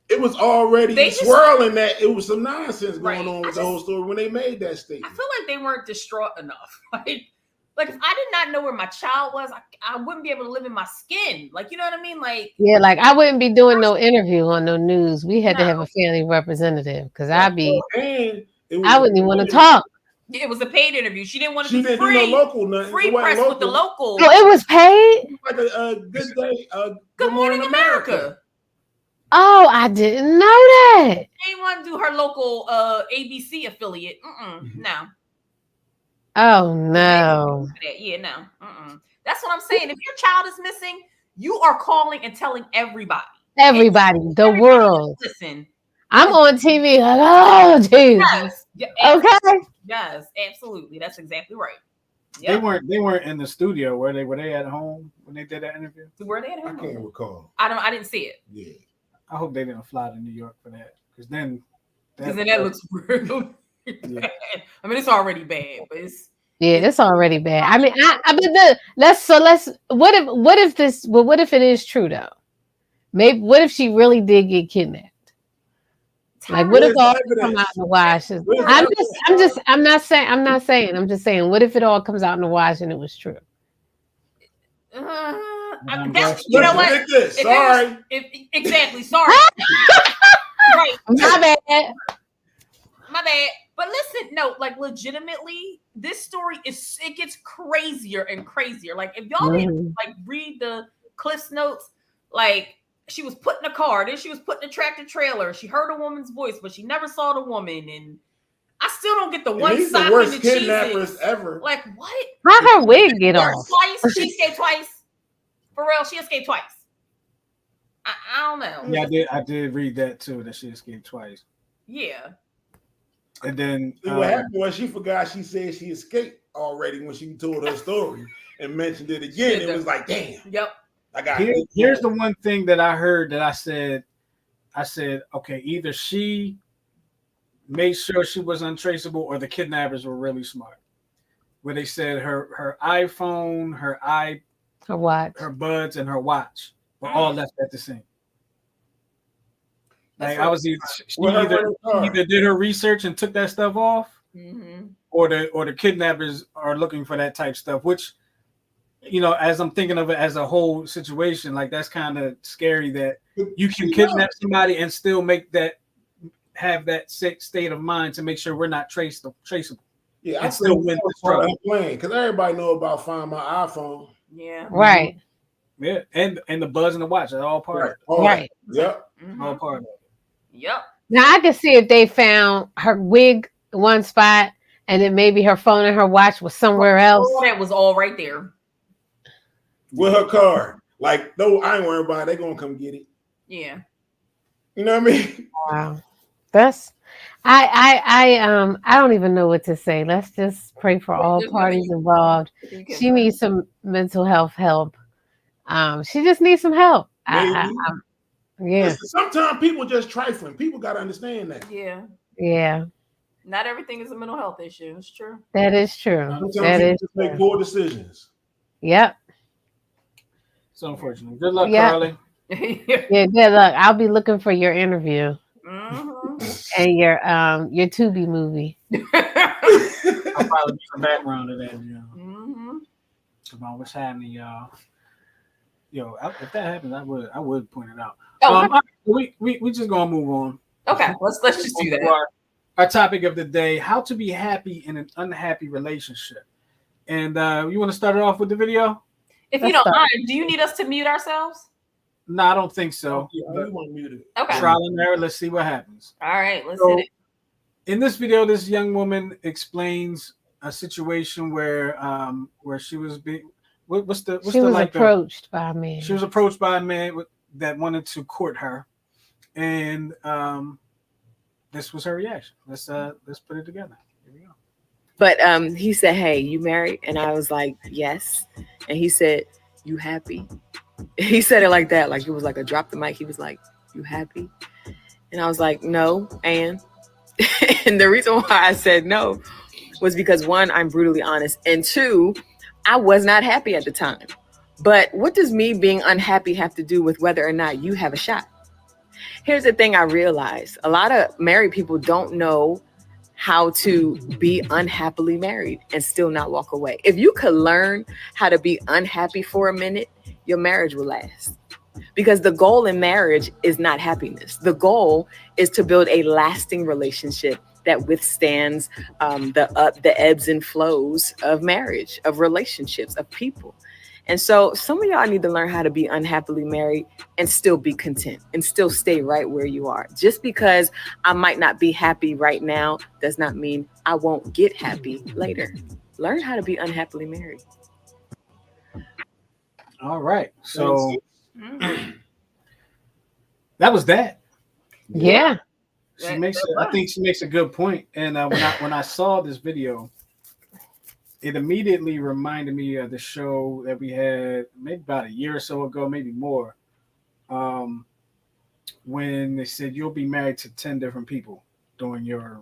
it was already swirling that it was some nonsense going on with the whole story when they made that statement. I feel like they weren't distraught enough. Like if I did not know where my child was, I wouldn't be able to live in my skin. Like, you know what I mean? Like, yeah, like I wouldn't be doing no interview on no news. We had to have a family representative because I wouldn't even want to talk. It was a paid interview. She didn't want to She be didn't free. do no local, nothing. Free press local. with the local. Oh, it was paid? Like a good day. Good Morning America. Oh, I didn't know that. She didn't want to do her local ABC affiliate. No. Oh, no. Yeah, no. That's what I'm saying. If your child is missing, you are calling and telling everybody. Everybody, the world. Listen. I'm on TV like, oh, geez. Yes. Okay. Yes, absolutely. That's exactly right. Yep. They weren't in the studio. Were they at home when they did that interview? Were they at home? I can't recall. I didn't see it. Yeah. I hope they didn't fly to New York for that, because then that looks real bad. I mean, it's already bad, but it's already bad. I mean, what if it is true though? Maybe what if she really did get kidnapped? Like, what if all come out in the wash? I'm not saying. I'm just saying. What if it all comes out in the wash and it was true? You know what? Sorry. Exactly. Sorry. Right. My bad. But listen, no, like legitimately, this story it gets crazier and crazier. Like if y'all didn't like read the Cliff's notes, like she was put in a car, then she was put in a tractor trailer. She heard a woman's voice, but she never saw the woman. And I still don't get the one sock the worst in the kidnappers cheeses. ever. Like what? How her wig get off? Twice. She escaped twice. For real, she escaped twice. I don't know. Yeah, I did read that too. That she escaped twice. Yeah. And then what happened was she forgot she said she escaped already when she told her story and mentioned it again. It was like, damn. Yep. Here's the one thing that I heard that I said, okay, either she made sure she was untraceable or the kidnappers were really smart. Where they said her iPhone, her watch, her buds, and her watch were all left at the scene. Like I was either did her research and took that stuff off, or the kidnappers are looking for that type stuff. Which, you know, as I'm thinking of it as a whole situation, like that's kind of scary that you can kidnap somebody and still have that state of mind to make sure we're not traceable. Yeah, I still win the struggle because everybody know about Find My iPhone. Yeah. Right. Yeah, and the buzz and the watch are all part of it. Right. Yep. All part of it. Yep. Now I can see if they found her wig in one spot and then maybe her phone and her watch was somewhere else. That was all right there. With her card. Like, no, I ain't worried about it. They gonna come get it. Yeah. You know what I mean? Wow. That's I don't even know what to say. Let's just pray for all parties involved. She needs some mental health help. She just needs some help. Yeah. Listen, sometimes people just trifling. People got to understand that. Yeah. Yeah. Not everything is a mental health issue. It's true. That is true. Sometimes that is just make poor decisions. Yep. So unfortunate. Good luck, Carly. Yeah, good luck. I'll be looking for your interview and your Tubi movie. I'll probably be some background to that, you know. About what's happening, y'all. Yo, if that happens, I would point it out. We just gonna move on. Okay, let's just do that. Our topic of the day: how to be happy in an unhappy relationship. And you want to start it off with the video? If you don't mind, do you need us to mute ourselves? No, I don't think so. Yeah, we want muted. Okay. Trial and error. Let's see what happens. All right, let's hit it. In this video, this young woman explains a situation where she was being. She was approached by a man. She was approached by a man that wanted to court her, and this was her reaction. Let's put it together. Here we go. But he said, "Hey, you married?" And I was like, "Yes." And he said, "You happy?" He said it like that, like it was like a drop the mic. He was like, "You happy?" And I was like, "No." And the reason why I said no was because one, I'm brutally honest, and two, I was not happy at the time. But what does me being unhappy have to do with whether or not you have a shot? Here's the thing I realized. A lot of married people don't know how to be unhappily married and still not walk away. If you could learn how to be unhappy for a minute, your marriage will last. Because the goal in marriage is not happiness. The goal is to build a lasting relationship that withstands the ebbs and flows of marriage, of relationships, of people. And so some of y'all need to learn how to be unhappily married and still be content and still stay right where you are. Just because I might not be happy right now does not mean I won't get happy later. Learn how to be unhappily married. All right. So that was that. Yeah. I think she makes a good point. And when I saw this video, it immediately reminded me of the show that we had maybe about a year or so ago, maybe more. When they said you'll be married to 10 different people during your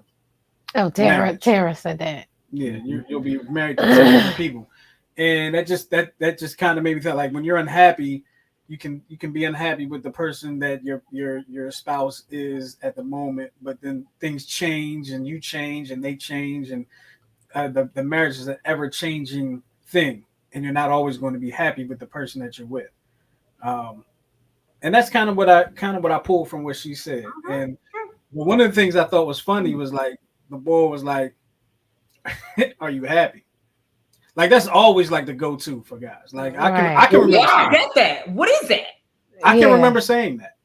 marriage. Tara said that. Yeah, you'll be married to 10 different people. And that just kind of made me feel like when you're unhappy, you can be unhappy with the person that your spouse is at the moment, but then things change and you change and they change, and the marriage is an ever-changing thing, and you're not always going to be happy with the person that you're with. And that's kind of what I pulled from what she said. And one of the things I thought was funny was like the boy was like, "Are you happy?" Like that's always like the go-to for guys. Like I can remember. Yeah, I get that. What is that? I can remember saying that.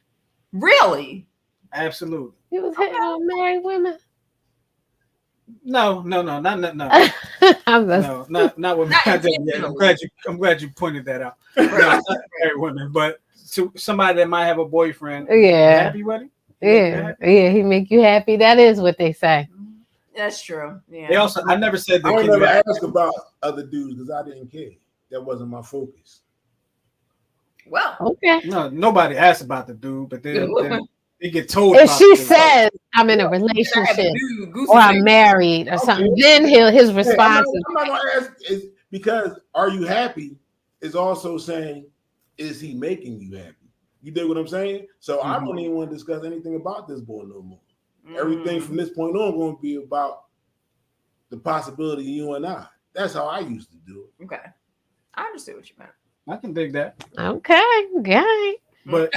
Really? Absolutely. You was hitting on married women? No, not I'm just, no, not with me. I'm glad you pointed that out. No, not married women, but to somebody that might have a boyfriend. Yeah. Happy with him? Yeah, he make you happy. That is what they say. That's true. Yeah. They also, I never said that. I never asked about other dudes because I didn't care. That wasn't my focus. Well, Okay. No, nobody asked about the dude, but they get told. If about she the dude. says I'm in a relationship or I'm married or something, then his response is, I'm not gonna ask is because are you happy is also saying, is he making you happy? You dig what I'm saying? So I don't even want to discuss anything about this boy no more. Everything from this point on going to be about the possibility of you and I. That's how I used to do it. Okay. I understand what you meant. I can dig that. okay. But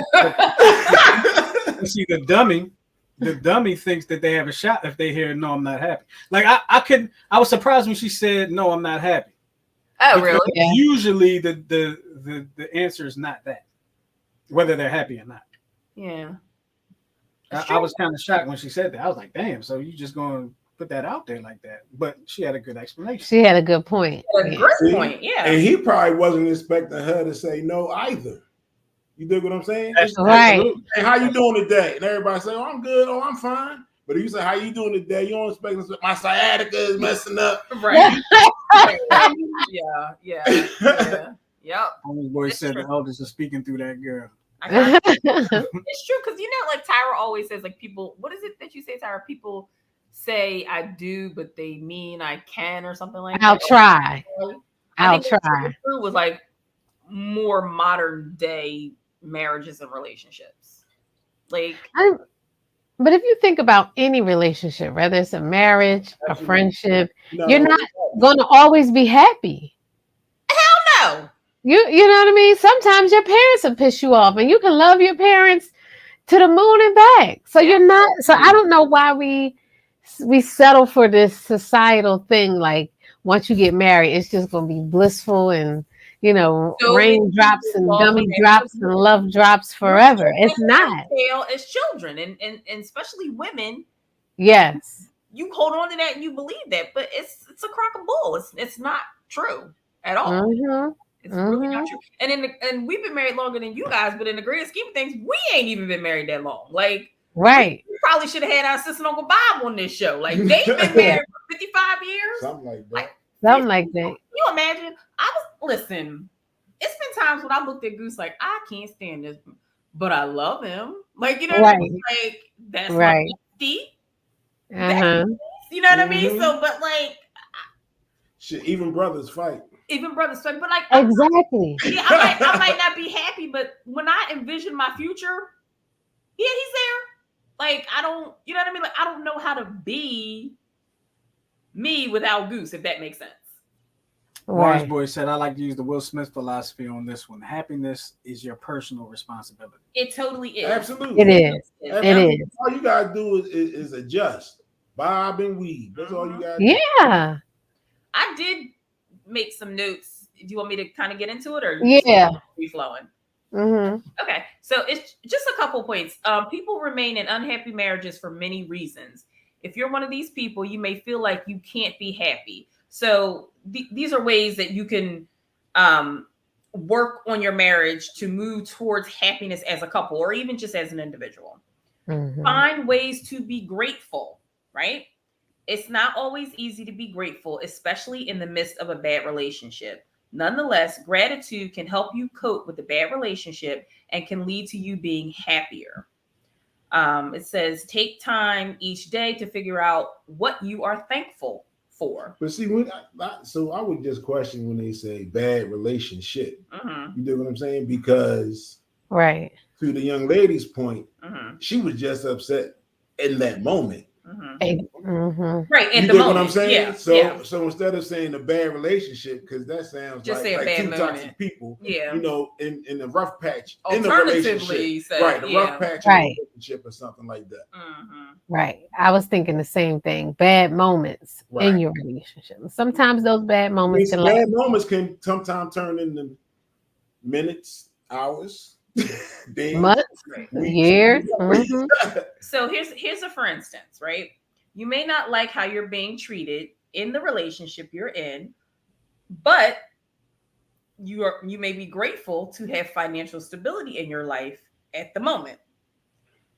you see, the dummy thinks that they have a shot if they hear no, I'm not happy. Like I was surprised when she said no, I'm not happy. Oh, Because really? Yeah. Usually the answer is not that, whether they're happy or not. Yeah. I was kind of shocked when she said that. I was like, damn, so you just going to put that out there like that? But she had a good explanation. She had a good point. A great point. Yeah. And he probably wasn't expecting her to say no either. You dig what I'm saying? Right. Hey, how you doing today? And everybody say, oh, I'm good. Oh, I'm fine. But if you say, how you doing today? You don't expect to say, my sciatica is messing up. Right. Yeah. Yep. Only boy That's said true. the elders are speaking through that girl. It's true because like Tyra always says, like people. What is it that you say, Tyra? People say I do, but they mean I can, or something like I'll that. try. I I'll think try. what's true was like more modern day marriages and relationships. Like, But if you think about any relationship, whether it's a marriage, a friendship, you're not going to always be happy. hell no. You know what I mean? Sometimes your parents will piss you off, and you can love your parents to the moon and back. So you're not. So I don't know why we settle for this societal thing. Like once you get married, it's just going to be blissful and raindrops and gummy drops and love drops forever. It's not. As children and especially women. Yes. You hold on to that and you believe that, but it's a crock of bull. It's not true at all. Mm-hmm. It's really not true. And we've been married longer than you guys, but in the grand scheme of things, we ain't even been married that long. Like, right. We probably should have had our sister and Uncle Bob on this show. Like, they've been married for 55 years. Something like that. Something like that. You imagine? Listen, it's been times when I looked at Goose like, I can't stand this, but I love him. Like, you know what I mean? Like, that's right. My Uh-huh. you know what I mean? So, but like, shit, even brothers fight. even brothers. But like, Exactly. yeah, I might not be happy, but when I envision my future, yeah, he's there. Like, I don't, you know what I mean? Like, I don't know how to be me without Goose, if that makes sense. Mars Right. Boy said, I like to use the Will Smith philosophy on this one. Happiness is your personal responsibility. It totally is. Absolutely. It is. Absolutely. It is. All you gotta do is adjust, bob and weave. That's all you gotta do. Yeah. I did make some notes. Do you want me to kind of get into it, or Yeah. free flowing? Mm-hmm. Okay, so it's just a couple points. People remain in unhappy marriages for many reasons. If you're one of these people, you may feel like you can't be happy. So these are ways that you can work on your marriage to move towards happiness as a couple, or even just as an individual. Mm-hmm. Find ways to be grateful, right? It's not always easy to be grateful, especially in the midst of a bad relationship. Nonetheless, gratitude can help you cope with a bad relationship and can lead to you being happier. It says, take time each day to figure out what you are thankful for. But see, so I would just question when they say bad relationship. Mm-hmm. You know what I'm saying? Because Right. to the young lady's point, Mm-hmm. she was just upset in that moment. Mm-hmm. Mm-hmm. Right. You In the get moment. what I'm saying? Yeah. So instead of saying a bad relationship, because that sounds Just say a like bad two moment. toxic people, Yeah. you know, in the rough patch, in the Alternatively, relationship, say, right? The yeah. rough patch in Right. the relationship or something like that. Mm-hmm. Right. I was thinking the same thing. Bad moments in Right. your relationship. Sometimes those bad I mean, moments can bad last. moments can sometimes turn into minutes, hours, days, Months, weeks. years. Mhm. So here's a for instance, right? You may not like how you're being treated in the relationship you're in, but you may be grateful to have financial stability in your life at the moment.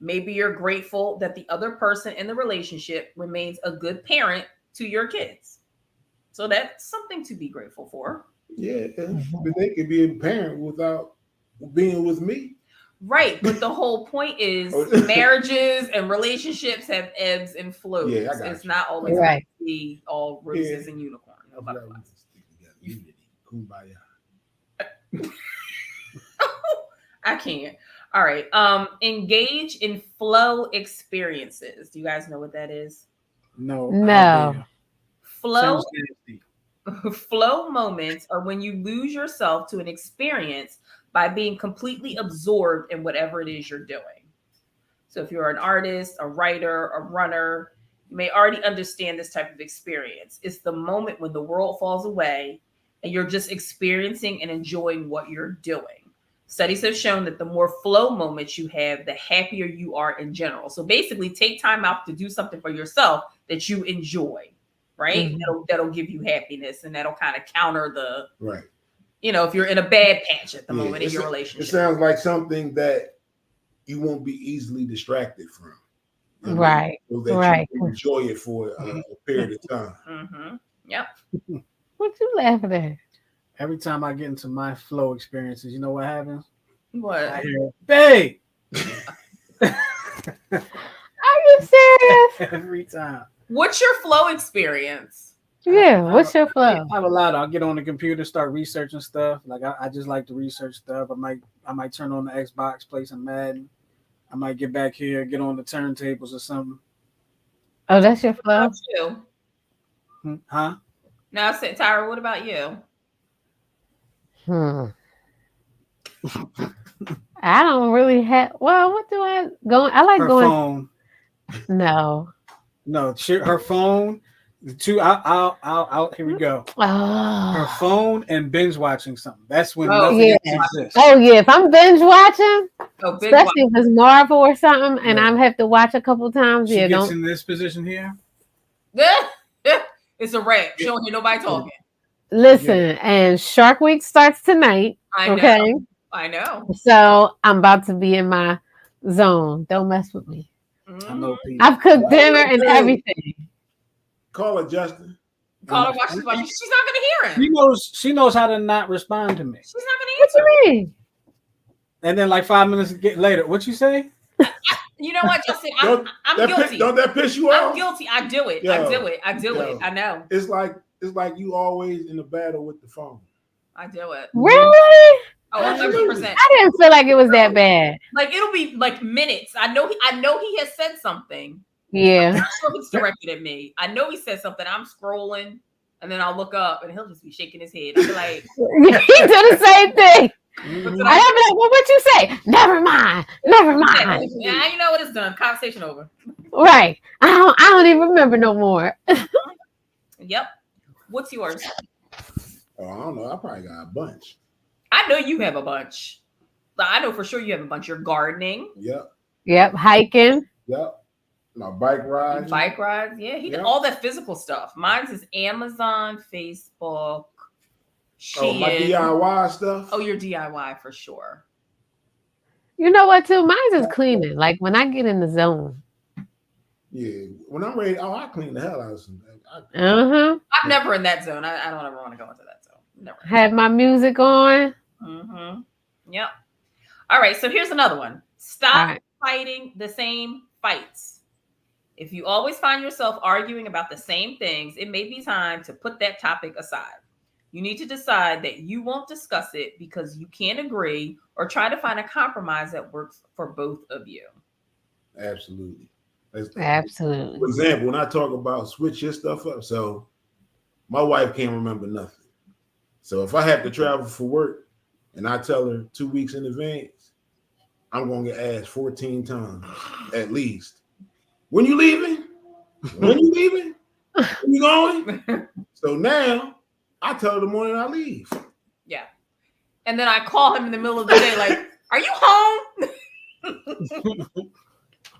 Maybe you're grateful that the other person in the relationship remains a good parent to your kids. So that's something to be grateful for. Yeah, but they could be a parent without being with me. Right, but the whole point is marriages and relationships have ebbs and flows. Yeah, I got It's you. not always Right. going to be all roses Yeah. and unicorns. No butterflies. Stick together. Unity, kumbaya. I can't. All right. Engage in flow experiences. Do you guys know what that is? No. No. Idea. Flow Sounds nasty. flow moments are when you lose yourself to an experience by being completely absorbed in whatever it is you're doing. So if you're an artist, a writer, a runner, you may already understand this type of experience. It's the moment when the world falls away and you're just experiencing and enjoying what you're doing. Studies have shown that the more flow moments you have, the happier you are in general. So basically, take time out to do something for yourself that you enjoy, right? Mhm. That'll give you happiness, and that'll kind of counter the, Right. if you're in a bad patch at the Yeah, moment in your It relationship. sounds like something that you won't be easily distracted from. I mean, Right. So that Right. you can enjoy it for a period of time. Mm-hmm. Yep. What you laughing at? Every time I get into my flow experiences, you know what happens? I What? hear, babe. Are you serious? Every time. What's your flow experience? Yeah. What's your flow? I have a lot. I'll get on the computer, start researching stuff. Like I just like to research stuff. I might turn on the Xbox, play some Madden. I might get back here, get on the turntables or something. Oh, that's your What flow? about you? Huh? Now, Tyra, what about you? I don't really have. Well, what do I go? I like Her going. phone. No. No, her phone. The two. I'll. Here we go. Her Oh. phone and binge watching something. That's when Oh, nothing yeah. else exists. Oh yeah. If I'm binge watching, Oh, big especially if it's Marvel or something, and Yeah. I have to watch a couple times, She yeah, gets don't. in this position here. It's a wrap. She don't hear nobody talking. Listen, and Shark Week starts tonight. I know. Okay. I know. So I'm about to be in my zone. Don't mess with me. I know people. I've cooked dinner and everything. Call her Justin. Call her while she's watching. She's not gonna hear him. She knows how to not respond to me. She's not gonna What answer. you mean? And then like 5 minutes later, what you say? You know what, Justin? I'm guilty. Don't that piss you I'm off? guilty. I do it. Yo, I do it. I do yo. it. I know. It's like it's like you always in a battle with the phone. I do it. Really? Oh, 100%. I didn't feel like it was that bad. Like it'll be like minutes. I know he has said something. Yeah. I'm not sure if it's directed at me. I know he said something. I'm scrolling, and then I'll look up, and he'll just be shaking his head. I'll be like, He did the same thing. "What's I'll be like, well, what you say? Never mind. Never mind. Yeah, you know what? It's done. Conversation over." Right. I don't even remember no more. Yep. What's yours? Oh, I don't know. I probably got a bunch. I know you have a bunch. I know for sure you have a bunch. You're gardening, Yep. Yep. Hiking. Yep. My bike ride. bike rides. Yeah, he did Yep. all that physical stuff. Mine's is Amazon, Facebook, Shein. Oh, my DIY stuff. Oh, your DIY for sure. You know what, too? Mine's is cleaning. Like when I get in the zone. Yeah. When I'm ready, I clean the hell out of some. Uh-huh. I'm never in that zone. I don't ever want to go into that zone. Never. Have my music on. Mm-hmm. Yep. All right. So here's another one. Stop All right. fighting the same fights. If you always find yourself arguing about the same things, it may be time to put that topic aside. You need to decide that you won't discuss it because you can't agree, or try to find a compromise that works for both of you. Absolutely. Absolutely. For example, when I talk about switch your stuff up, so my wife can't remember nothing. So if I have to travel for work and I tell her 2 weeks in advance, I'm going to get asked 14 times at least. When you leaving? When you leaving? When you going? So now I tell her the morning I leave. Yeah. And then I call him in the middle of the day, like, "Are you home?"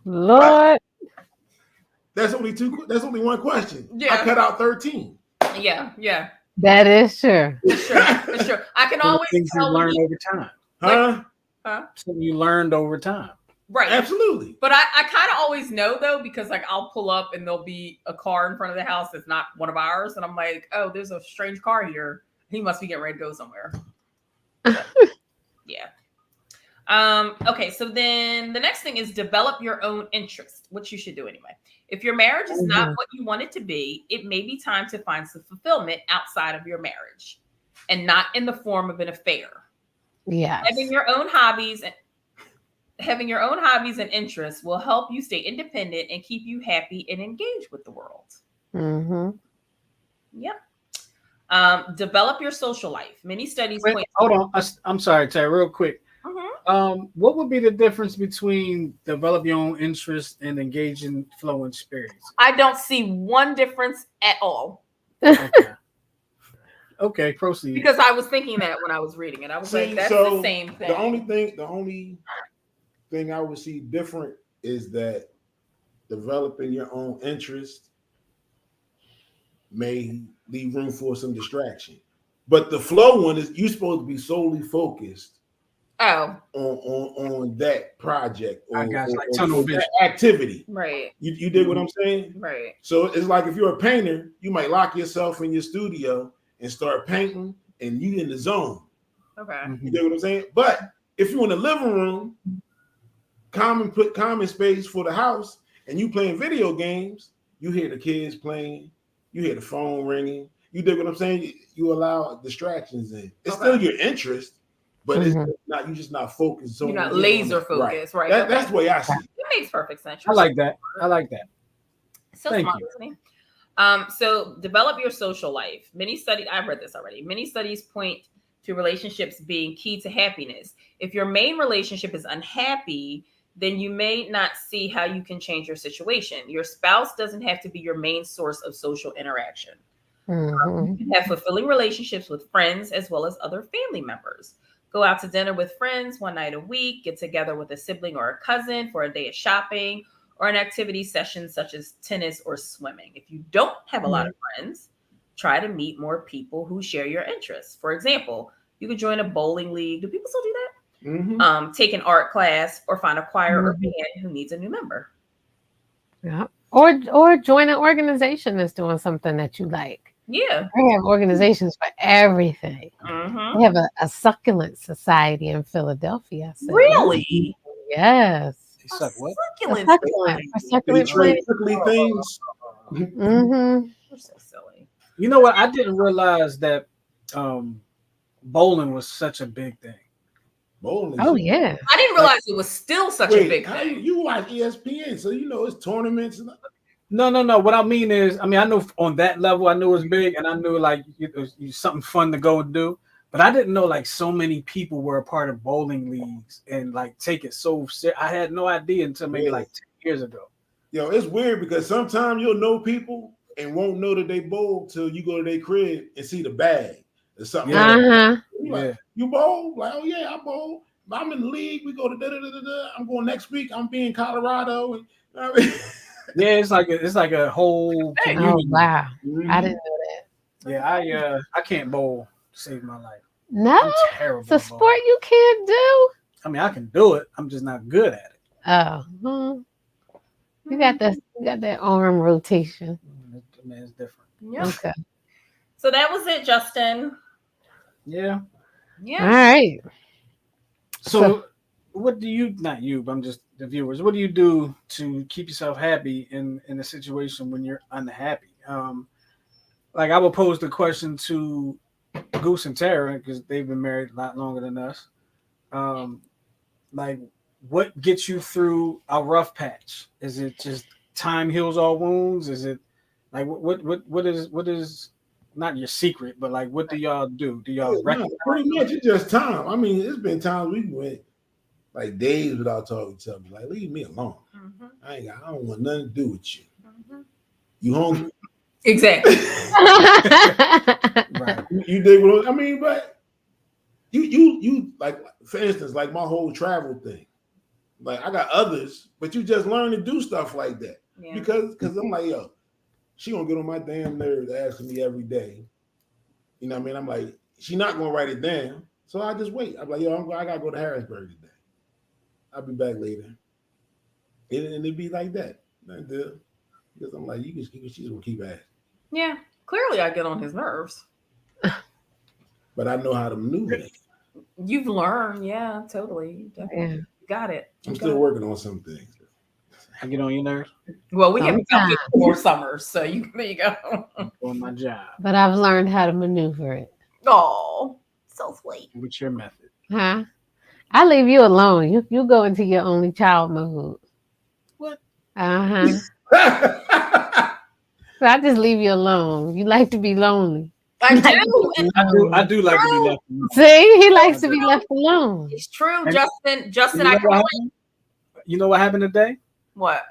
Lord. That's only one question. Yeah. I cut out 13. Yeah. Yeah. That is true. It's true. It's true. I can always Things you tell when learn he- over time. Huh? Something you learned over time. right. Absolutely. But I kind of always know though, because like I'll pull up and there'll be a car in front of the house that's not one of ours, and I'm like, "Oh, there's a strange car here. He must be getting ready to go somewhere." Yeah. Okay, so then the next thing is develop your own interest, which you should do anyway. If your marriage is not what you want it to be, it may be time to find some fulfillment outside of your marriage and not in the form of an affair. Yes. Having your own hobbies and interests will help you stay independent and keep you happy and engaged with the world. Mm-hmm. Yep. Develop your social life. Many studies Wait, point. hold on. I'm sorry, Tay, real quick. Mhm. What would be the difference between develop your own interest and engage in flow and spirits? I don't see one difference at all. Okay. Okay, proceed. Because I was thinking that when I was reading it. I was like, that's the same thing. The only thing I would see different is that developing your own interest may leave room for some distraction. But the flow one is you're supposed to be solely focused on that project or, I got you, like or tunnel vision. that activity. Right. You dig what I'm saying? Right. So it's like if you're a painter, you might lock yourself in your studio and start painting, and you in the zone. Okay. You dig what I'm saying? But if you're in the living room, common space for the house, and you playing video games, you hear the kids playing, you hear the phone ringing. You dig what I'm saying? You allow distractions in. It's still your interest, but it's not. You're just not focused. You're not laser focused, right? That's the way I see it. It makes perfect sense. I like that. So Thank smart, you. isn't he? So develop your social life. I've read this already. Many studies point to relationships being key to happiness. If your main relationship is unhappy, then you may not see how you can change your situation. Your spouse doesn't have to be your main source of social interaction. You can have fulfilling relationships with friends as well as other family members. Go out to dinner with friends one night a week, get together with a sibling or a cousin for a day of shopping or an activity session such as tennis or swimming. If you don't have a lot of friends, try to meet more people who share your interests. For example, you could join a bowling league. Do people still do that? Take an art class or find a choir or band who needs a new member. Yeah. Or join an organization that's doing something that you like. Yeah. They have organizations for everything. They have a succulent society in Philadelphia. So Really? yes. They suck what? Succulent. A succulent They trade plant. prickly things. Mm-hmm. You're so silly. You know what? I didn't realize that bowling was such a big thing. Bowling. Oh yeah. I didn't realize it was still such a big how thing. you watch ESPN, so you know it's tournaments. And No. What I mean is, I know on that level, I knew it was big, and I knew like it was something fun to go do. But I didn't know like so many people were a part of bowling leagues and like take it so serious. I had no idea until maybe like 10 years ago. Yo, it's weird because sometimes you'll know people and won't know that they bowl till you go to their crib and see the bag or something. Yeah. Uh-huh. You like, you bowl? Like, oh yeah, I bowl. I'm in the league. We go to da da da da. I'm going next week. I'm being Colorado. And, I mean, Yeah, it's like a whole Oh community. wow. Mhm. I didn't know that. Yeah, I can't bowl to save my life. No, I'm terrible. it's a at sport bowling. you can't do. I mean, I can do it. I'm just not good at it. Oh, well, you got that arm rotation. I mean, it's different. Yeah. Okay. So that was it, Justin. Yeah. All Yeah. right. So, what do you? Not you, but I'm just the viewers. What do you do to keep yourself happy in a situation when you're unhappy? Like I will pose the question to Goose and Tara because they've been married a lot longer than us. Like, what gets you through a rough patch? Is it just time heals all wounds? Is it like what is not your secret, but like what do y'all do? Do y'all recognize? pretty much it's just time. I mean, it's been times we went like days without talking to each other. Like, leave me alone. Mhm. I don't want nothing to do with you. Mhm. You hungry? Exactly. Right. You dig what I mean? But you like, for instance, like my whole travel thing. Like I got others, but you just learn to do stuff like that. Yeah. Because I'm like, yo, she gonna get on my damn nerves asking me every day. You know what I mean? I'm like, she not gonna write it down. So I just wait. I'm like, yo, I gotta go to Harrisburg today. I'll be back later. And it be like that. Because I'm like, she's gonna keep asking. Yeah. Clearly, I get on his nerves. But I know how to maneuver it. You've learned, yeah, totally. You definitely Yeah. got it. I'm still working on some things. I get on your nerves. Well, we have about Sometimes. 4 summers, so there you go. I'm doing my job. But I've learned how to maneuver it. Oh, so sweet. What's your method? Huh? I leave you alone. You go into your only child mode. What? Uh-huh. So I just leave you alone. You like to be lonely. I do. And I do like to be left alone. See, he likes to be left alone. it's true, And- Justin. You know, I what can happened? You know what happened today? What?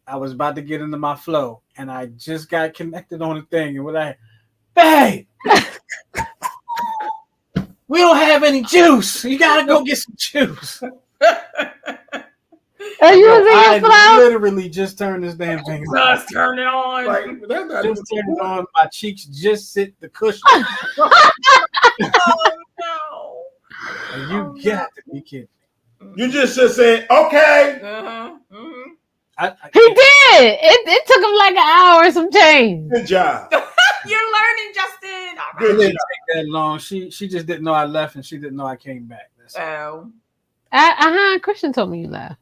I was about to get into my flow, and I just got connected on the thing, and babe, we don't have any juice. You gotta go get some juice. Oh, you was in I your flow? literally just turned this damn thing on. Just turn it on. Like, that's not Just turned it on. My cheeks just hit the cushion. Oh no. And you got to be kidding. you just said, okay. Uh-huh. Mm-hmm. He did. It took him like an hour and some change. Good job. You're learning, Justin. All It right. didn't take that long. She just didn't know I left, and she didn't know I came back. That's it. Oh. Christian told me you left.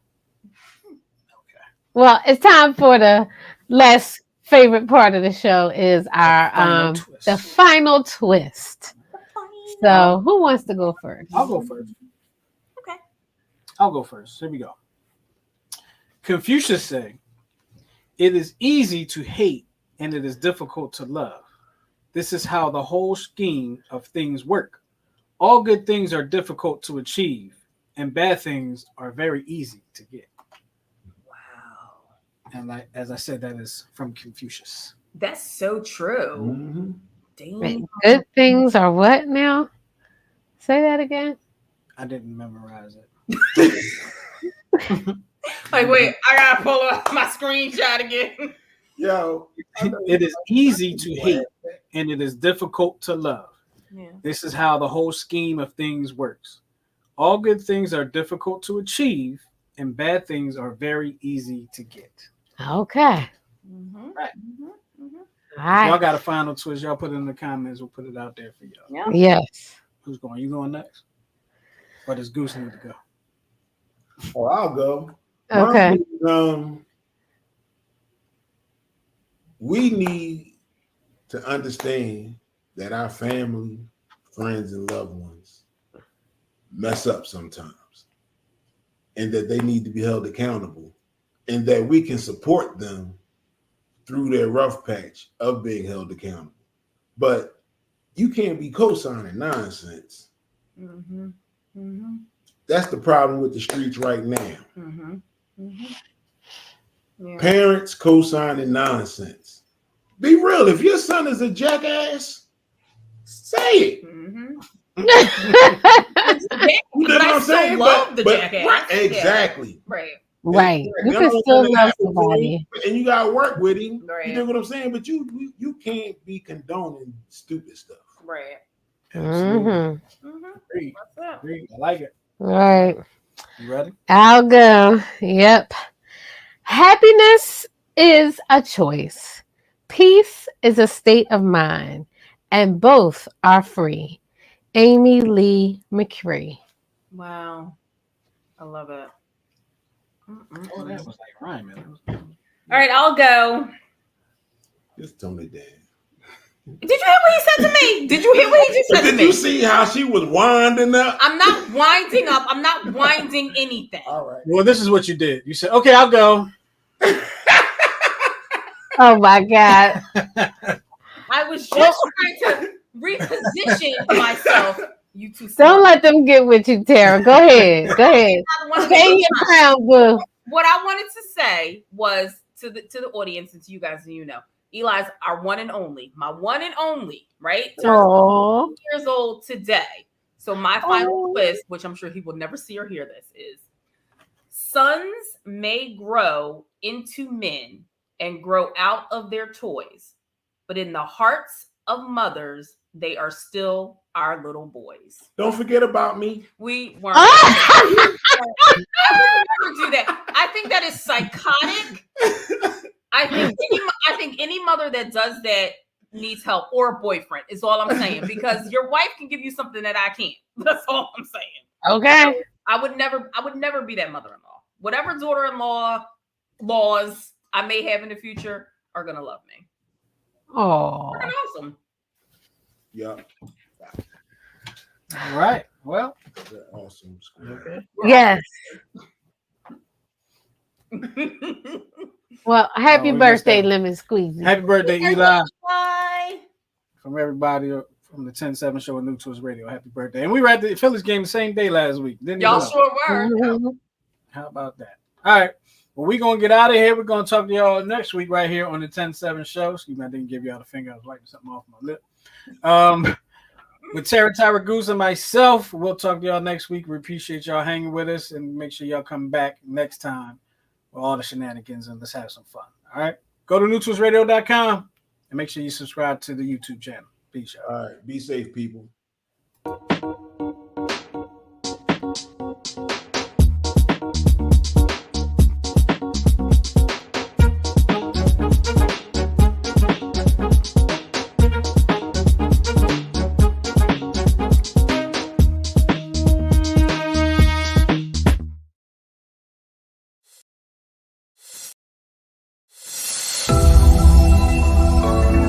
Well, it's time for the less favorite part of the show is our Final twist. the final twist. So who wants to go first? I'll go first. Okay. I'll go first. Here we go. Confucius said, "It is easy to hate and it is difficult to love. This is how the whole scheme of things work. All good things are difficult to achieve, and bad things are very easy to get." Wow. And as I said, that is from Confucius. That's so true. Mm-hmm. Damn. Wait, good things are what now? Say that again. I didn't memorize it. Like, wait, I gotta pull up my screenshot again. Yo, It is easy to hate and it is difficult to love. Yeah. This is how the whole scheme of things works. All good things are difficult to achieve, and bad things are very easy to get. Okay. Mm-hmm. Right. Mm-hmm. Mm-hmm. All right. Y'all got a final twist. Y'all put it in the comments. We'll put it out there for y'all. Yeah. Yes. Who's going? You going next? Or does Goose need to go? oh, I'll go. Okay. We need to understand that our family, friends, and loved ones mess up sometimes, and that they need to be held accountable, and that we can support them through their rough patch of being held accountable. But you can't be co-signing nonsense. Mm-hmm. Mm-hmm. That's the problem with the streets right now. Mm-hmm. Mm-hmm. Yeah. Parents co-signing nonsense. Be real. If your son is a jackass, say it. Mm-hmm. You know what I'm saying? Love the jackass. Right, exactly. Yeah. Right. Right. You can still love somebody. And you gotta work with him. Right. You know what I'm saying? But you can't be condoning stupid stuff. Right. Mm-hmm. Agreed. Agreed. I like it. All right. You ready? I'll go. Yep. Happiness is a choice. Peace is a state of mind. And both are free. Amy Lee McCree. Wow. I love it. Oh, that was like rhyming. All right, I'll go. Just tone it down. Did you hear what he said to me? Did you hear what he just said to Did me? you see how she was winding up? I'm not winding up. I'm not winding anything. All right. Well, this is what you did. You said, "Okay, I'll go." Oh my God. I was just trying to reposition myself. You two. Don't let them get with you, Tara. Go ahead. Go ahead. Stay your crown, boo. What I wanted to say was to the audience and to you guys, and you know, Eli's our one and only, my one and only, right? Aww. 2 years old today. So my final twist, which I'm sure he will never see or hear this, is sons may grow into men and grow out of their toys, but in the hearts of mothers, they are still our little boys. Don't forget about me. We weren't. I would never do that. I think that is psychotic. I think any mother that does that needs help, or a boyfriend, is all I'm saying, because your wife can give you something that I can't. That's all I'm saying. Okay. So I would never be that mother-in-law. Whatever daughter-in-law laws I may have in the future are gonna love me. Oh. They're awesome. Yeah. All right. Well, They're awesome. okay. Yes. Well, happy Oh, we missed birthday, that. Lemon Squeezy. Happy birthday, Eli. Bye. From everybody from the 10-7 show on New Tools Radio. Happy birthday. And we were at the Phillies game the same day last week. Didn't Y'all you know? sure were. Mhm. How about that? All right. Well, we're going to get out of here. We're going to talk to y'all next week right here on the 10-7 show. Excuse me, I didn't give y'all the finger. I was wiping something off my lip. With Tara Goose and myself, we'll talk to y'all next week. We appreciate y'all hanging with us, and make sure y'all come back next time with all the shenanigans, and let's have some fun. All right? Go to newtoolsradio.com and make sure you subscribe to the YouTube channel. Peace, y'all. All right. Be safe, people.